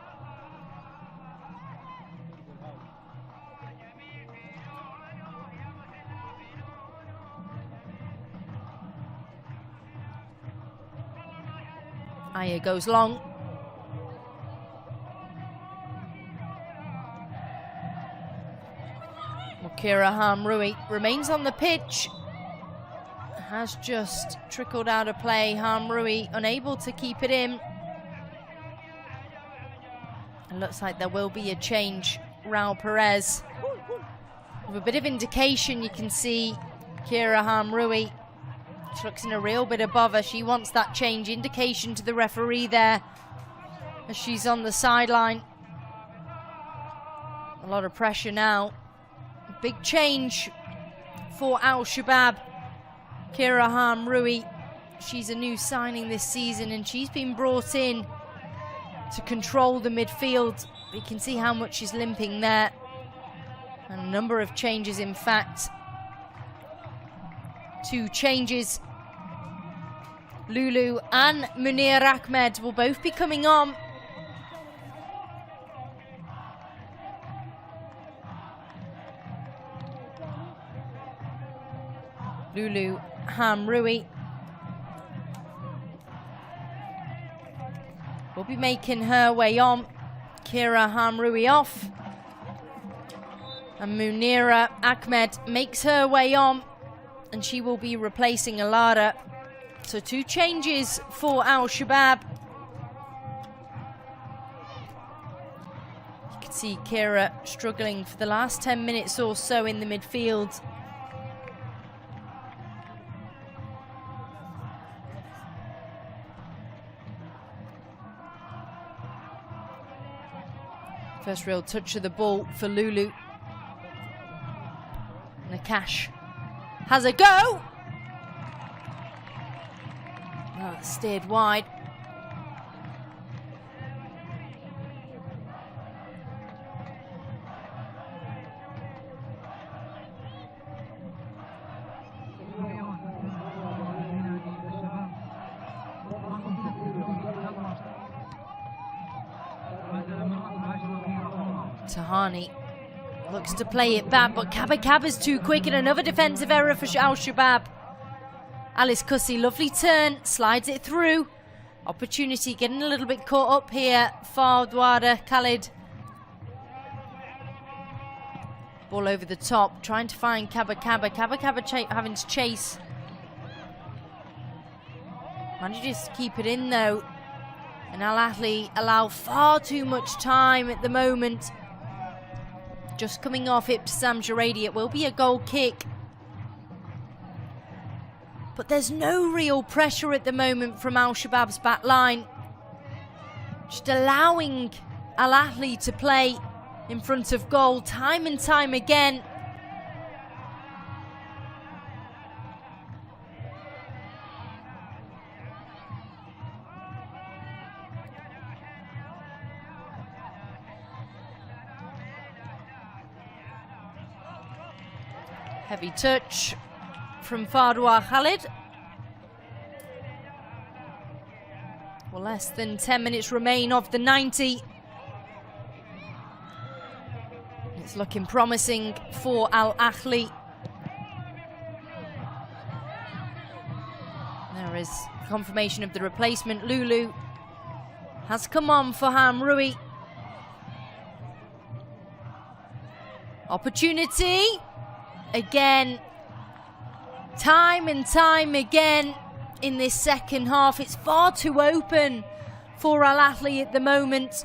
Aya goes long. Kira Hamrui remains on the pitch. Has just trickled out of play. Hamrui unable to keep it in. It looks like there will be a change. Raul Perez. With a bit of indication, you can see Kira Hamrui. She looks in a real bit above her. She wants that change. Indication to the referee there as she's on the sideline. A lot of pressure now. Big change for Al Shabab. Kira Hamrui, she's a new signing this season and she's been brought in to control the midfield. You can see how much she's limping there. And a number of changes, in fact. 2 changes. Lulu and Munir Ahmed will both be coming on. Lulu Hamrui will be making her way on. Kira Hamrui off. And Munira Ahmed makes her way on. And she will be replacing Alara. So 2 changes for Al Shabab. You can see Kira struggling for the last 10 minutes or so in the midfield. First real touch of the ball for Lulu. Nakash has a go. Oh, steered wide. Tahani looks to play it back, but Kaba's too quick, and another defensive error for Al Shabab. Alice Cussi, lovely turn, slides it through. Opportunity getting a little bit caught up here. Fardwada Khalid. Ball over the top, trying to find Kaba having to chase. Manages to keep it in though. And Al Ahli allow far too much time at the moment. Just coming off Ibtisam Jaredi, it will be a goal kick. But there's no real pressure at the moment from Al Shabab's back line. Just allowing Al Ahli to play in front of goal time and time again. Heavy touch from Fardwa Khalid. Well, less than 10 minutes remain of the 90. It's looking promising for Al Ahli. There is confirmation of the replacement. Lulu has come on for Hamrui. Opportunity. Again, time and time again in this second half. It's far too open for Al Ahli at the moment.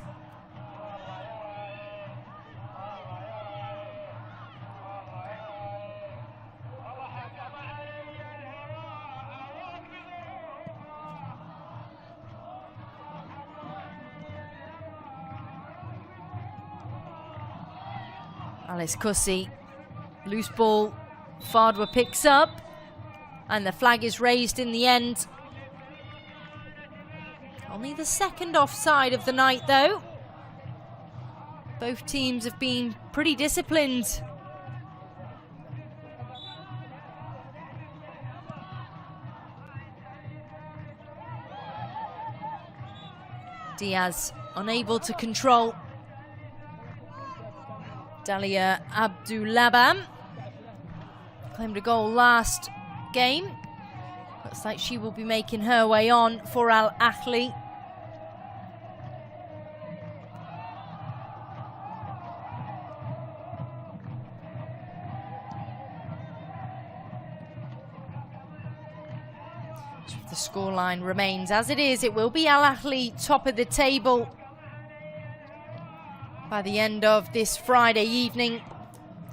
Alice Cussi. Loose ball, Fardwa picks up, and the flag is raised in the end. Only the second offside of the night, though. Both teams have been pretty disciplined. Diaz unable to control. Dalia Abdulabam claimed a goal last game. Looks like she will be making her way on for Al Ahli. The scoreline remains as it is. It will be Al Ahli top of the table by the end of this Friday evening.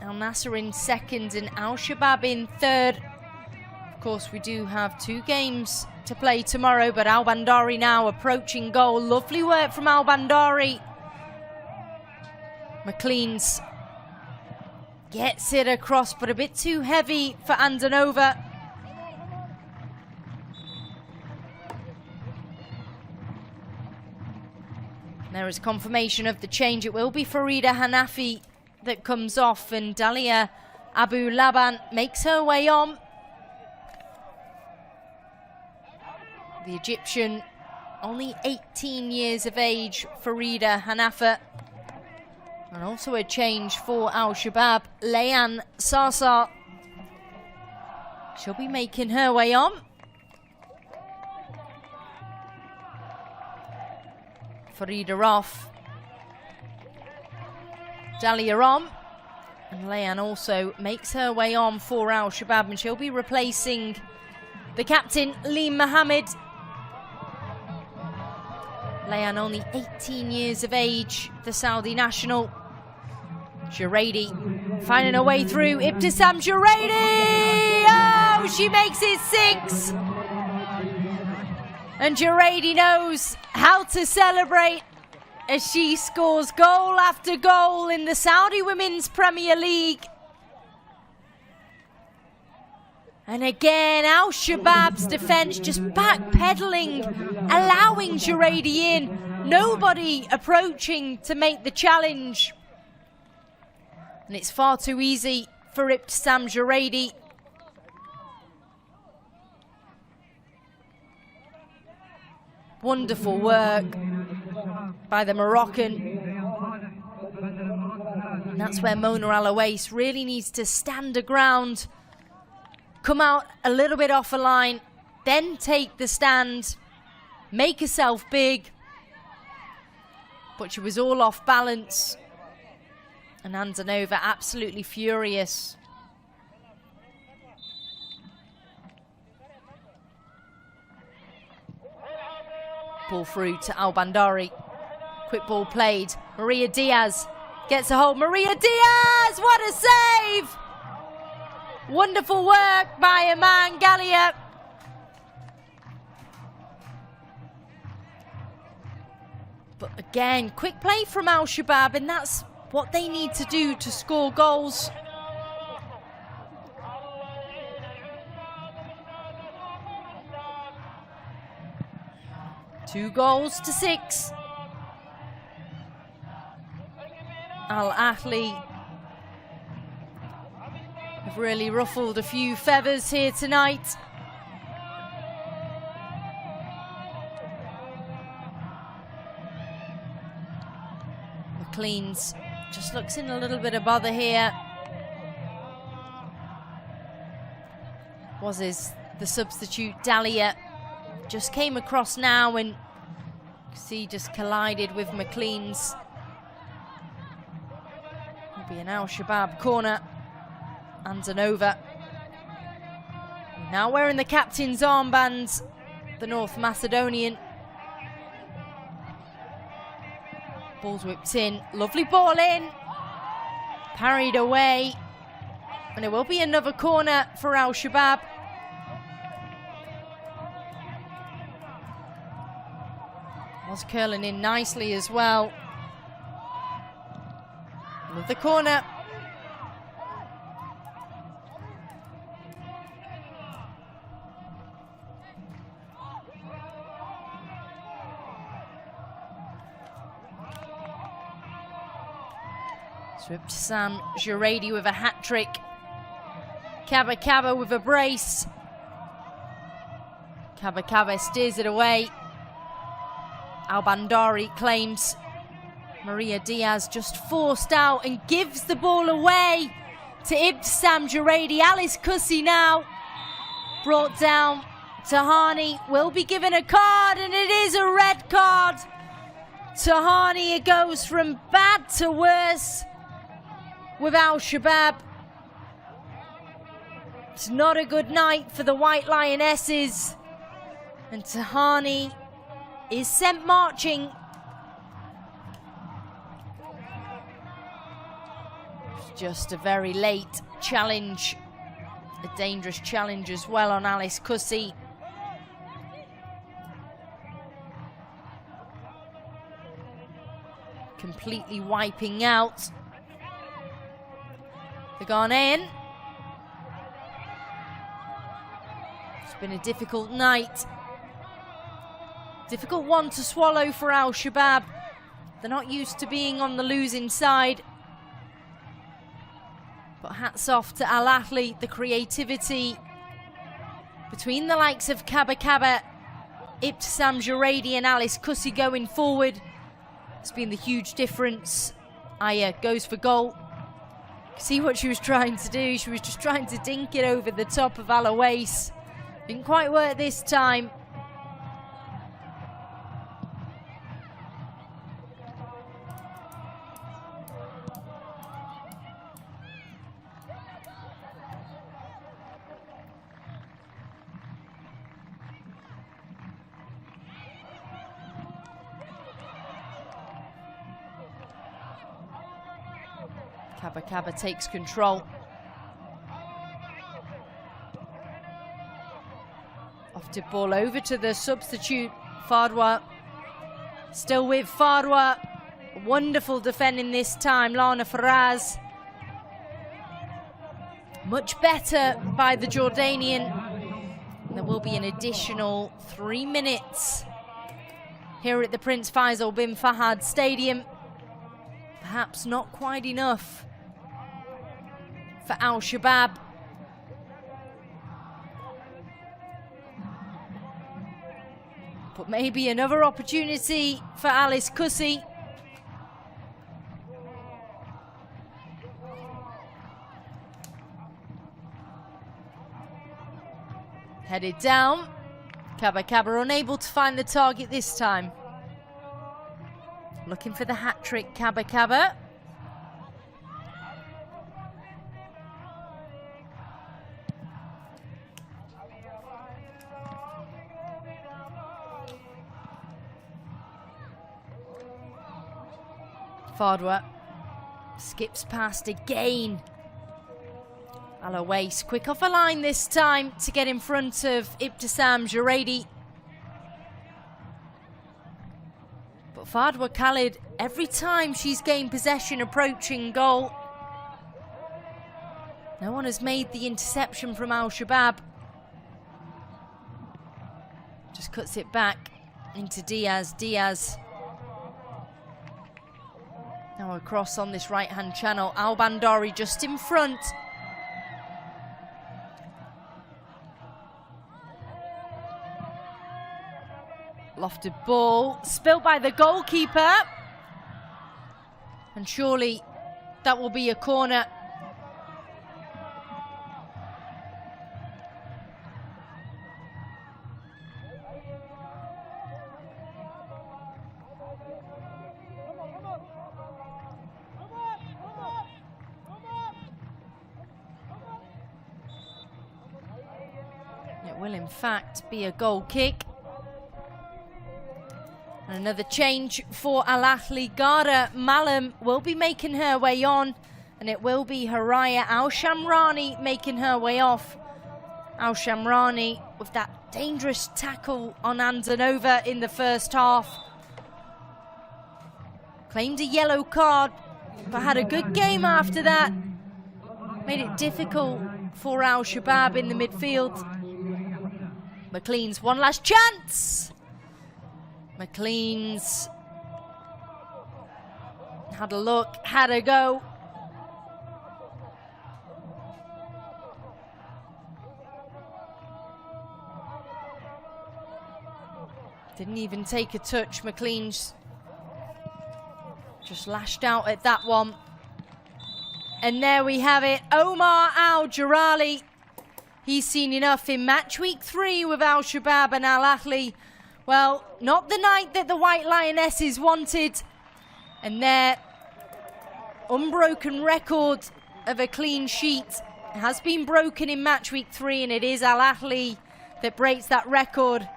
Al Nassr in second and Al Shabab in third. Of course, we do have 2 games to play tomorrow, but Al Bandari now approaching goal. Lovely work from Al Bandari. McLean's gets it across, but a bit too heavy for Andanova. There is confirmation of the change. It will be Farida Hanafi that comes off, and Dalia Abu Laban makes her way on. The Egyptian, only 18 years of age, Farida Hanafa. And also a change for Al Shabab, Layan Sasa. She'll be making her way on. Farida off. Dalia on. And Layan also makes her way on for Al Shabab, and she'll be replacing the captain, Lee Mohammed. Layan only 18 years of age, the Saudi national. Juradi finding her way through. Ibtisam Juradi! Oh, she makes it 6! And Juradi knows how to celebrate as she scores goal after goal in the Saudi Women's Premier League. And again, Al Shabab's defence just backpedaling, allowing Juradi in. Nobody approaching to make the challenge. And it's far too easy for Ibtisam Juradi. Wonderful work by the Moroccan. And that's where Mona Al-Awais really needs to stand her ground. Come out a little bit off a line, then take the stand, make herself big. But she was all off balance. And Andanova absolutely furious. Ball through to Al Bandari. Quick ball played. Maria Diaz gets a hold. Maria Diaz! What a save! Wonderful work by Iman Gallia. But again, quick play from Al Shabab, and that's what they need to do to score goals. Two goals to 6. Al Ahli have really ruffled a few feathers here tonight. McLean's just looks in a little bit of bother here. The substitute Dalia just came across now, and see just collided with McLean's. It'll be an Al Shabab corner. Andanova now wearing the captain's armbands, the North Macedonian. Ball's whipped in, lovely ball in, parried away, and it will be another corner for Al Shabab. Was curling in nicely as well. Another corner. Ibtisam Juradi with a hat-trick. Kaba Kaba with a brace. Kaba Kaba steers it away. Al Bandari claims. Maria Diaz just forced out and gives the ball away to Ibtisam Juradi. Alice Kussi now brought down. Tahani will be given a card, and it is a red card. Tahani, it goes from bad to worse with Al Shabab. It's not a good night for the White Lionesses. And Tahani is sent marching. Just a very late challenge, a dangerous challenge as well on Alice Cussie. Completely wiping out the Ghanaian. It's been a difficult night. Difficult one to swallow for Al Shabab. They're not used to being on the losing side. But hats off to Al Ahli, the creativity between the likes of Kaba Kaba, Ibtisam Juredi and Alice Cussie going forward. It's been the huge difference. Aya goes for goal. See what she was trying to do. She was just trying to dink it over the top of Alawais. Didn't quite work this time. Kaba Kaba takes control. Ofted ball over to the substitute, Fadwa. Still with Fadwa. Wonderful defending this time, Lana Faraz. Much better by the Jordanian. There will be an additional 3 minutes here at the Prince Faisal bin Fahad Stadium. Perhaps not quite enough for Al Shabab. But maybe another opportunity for Alice Cussie. Headed down. Kaba Kaba unable to find the target this time. Looking for the hat-trick, Kaba Kaba. Fadwa skips past again. Alawais quick off a line this time to get in front of Ibtisam Juredi. But Fadwa Khalid, every time she's gained possession approaching goal, no one has made the interception from Al Shabab. Just cuts it back into Diaz. Diaz now across on this right-hand channel. Al Bandari just in front. Lofted ball, spilled by the goalkeeper. And surely that will be a corner. It will in fact be a goal kick. And another change for Al Ahli. Gara Malam will be making her way on, and it will be Haraya Al Shamrani making her way off. Al Shamrani with that dangerous tackle on Andanova in the first half. Claimed a yellow card, but had a good game after that. Made it difficult for Al Shabab in the midfield. McLean's one last chance. McLean's had a look, had a go. Didn't even take a touch. McLean's just lashed out at that one. And there we have it. Omar Al Jarali. He's seen enough in match week 3 with Al Shabab and Al Ahli. Well, not the night that the White Lionesses wanted. And their unbroken record of a clean sheet has been broken in match week 3, and it is Al Ahli that breaks that record.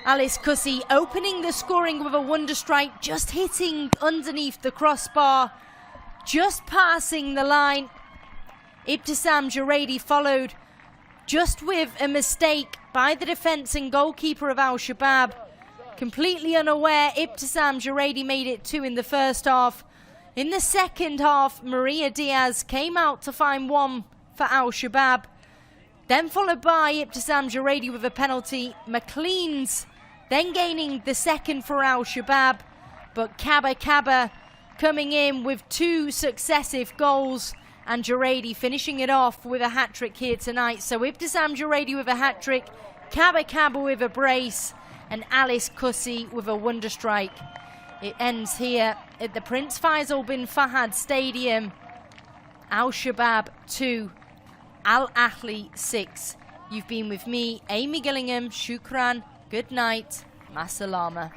Alice Cussy opening the scoring with a wonder strike, just hitting underneath the crossbar, just passing the line. Ibtisam Juredi followed just with a mistake by the defence and goalkeeper of Al Shabab. Completely unaware, Ibtisam Juredi made it 2 in the first half. In the second half, Maria Diaz came out to find 1 for Al Shabab. Then followed by Ibtisam Juredi with a penalty. McLean's then gaining the second for Al Shabab. But Kaba coming in with 2 successive goals. And Juredi finishing it off with a hat-trick here tonight. So Ibtisam Juredi with a hat-trick, Kaba with a brace, and Alice Cussy with a wonder strike. It ends here at the Prince Faisal bin Fahad Stadium. Al Shabab 2, Al Ahli 6. You've been with me, Amy Gillingham. Shukran. Good night. Masalama.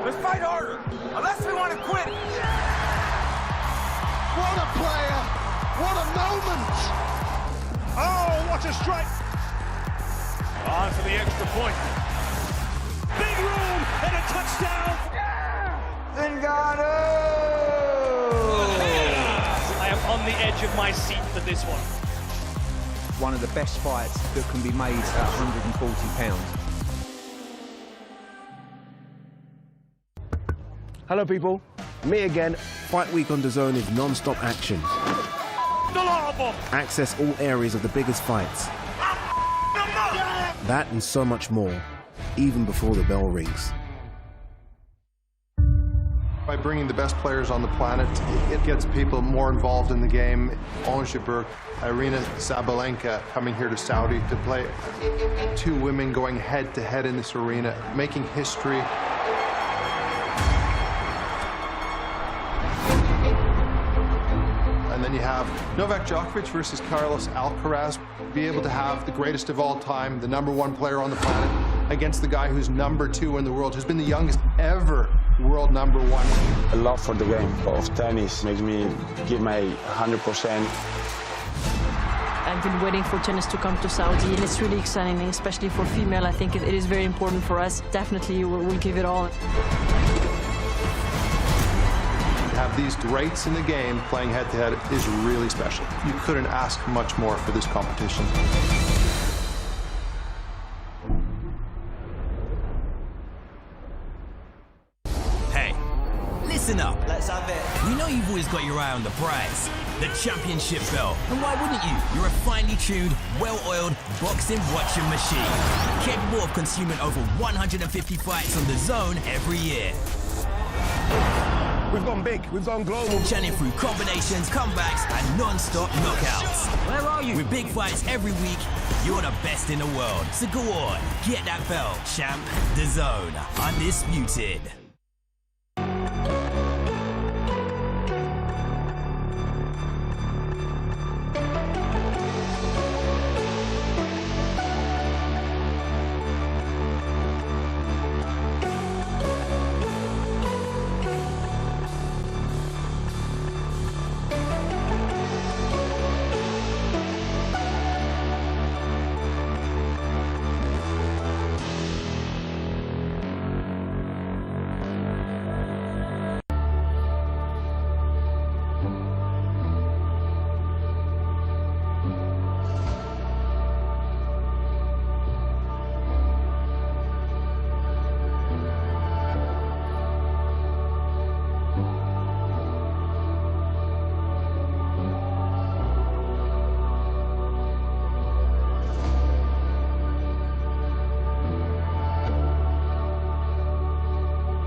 Let's fight harder, unless we want to quit. What a player! What a moment! Oh, what a strike! On for the extra point. Big room and a touchdown! Zingano! I am on the edge of my seat for this one. One of the best fights that can be made at 140 pounds. Hello people, me again. Fight week on DAZN is non-stop action. Access all areas of the biggest fights. That and so much more, even before the bell rings. By bringing the best players on the planet, it gets people more involved in the game. Ongeberg, Irina Sabalenka coming here to Saudi to play. 2 women going head-to-head in this arena, making history. And then you have Novak Djokovic versus Carlos Alcaraz, be able to have the greatest of all time, the #1 player on the planet, against the guy who's #2 in the world, who's been the youngest ever world #1. A love for the game of tennis makes me give my 100%. I've been waiting for tennis to come to Saudi, and it's really exciting, especially for female. I think it is very important for us. Definitely, we'll give it all. Have these greats in the game playing head-to-head is really special. You couldn't ask much more for this competition. Hey, listen up. Let's have it. We know you've always got your eye on the prize, the championship belt. And why wouldn't you? You're a finely tuned, well-oiled boxing watching machine, capable of consuming over 150 fights on DAZN every year. We've gone big, we've gone global. Chanting through combinations, comebacks, and non-stop knockouts. Where are you? With big fights every week, you're the best in the world. So go on, get that belt, champ. DAZN, undisputed.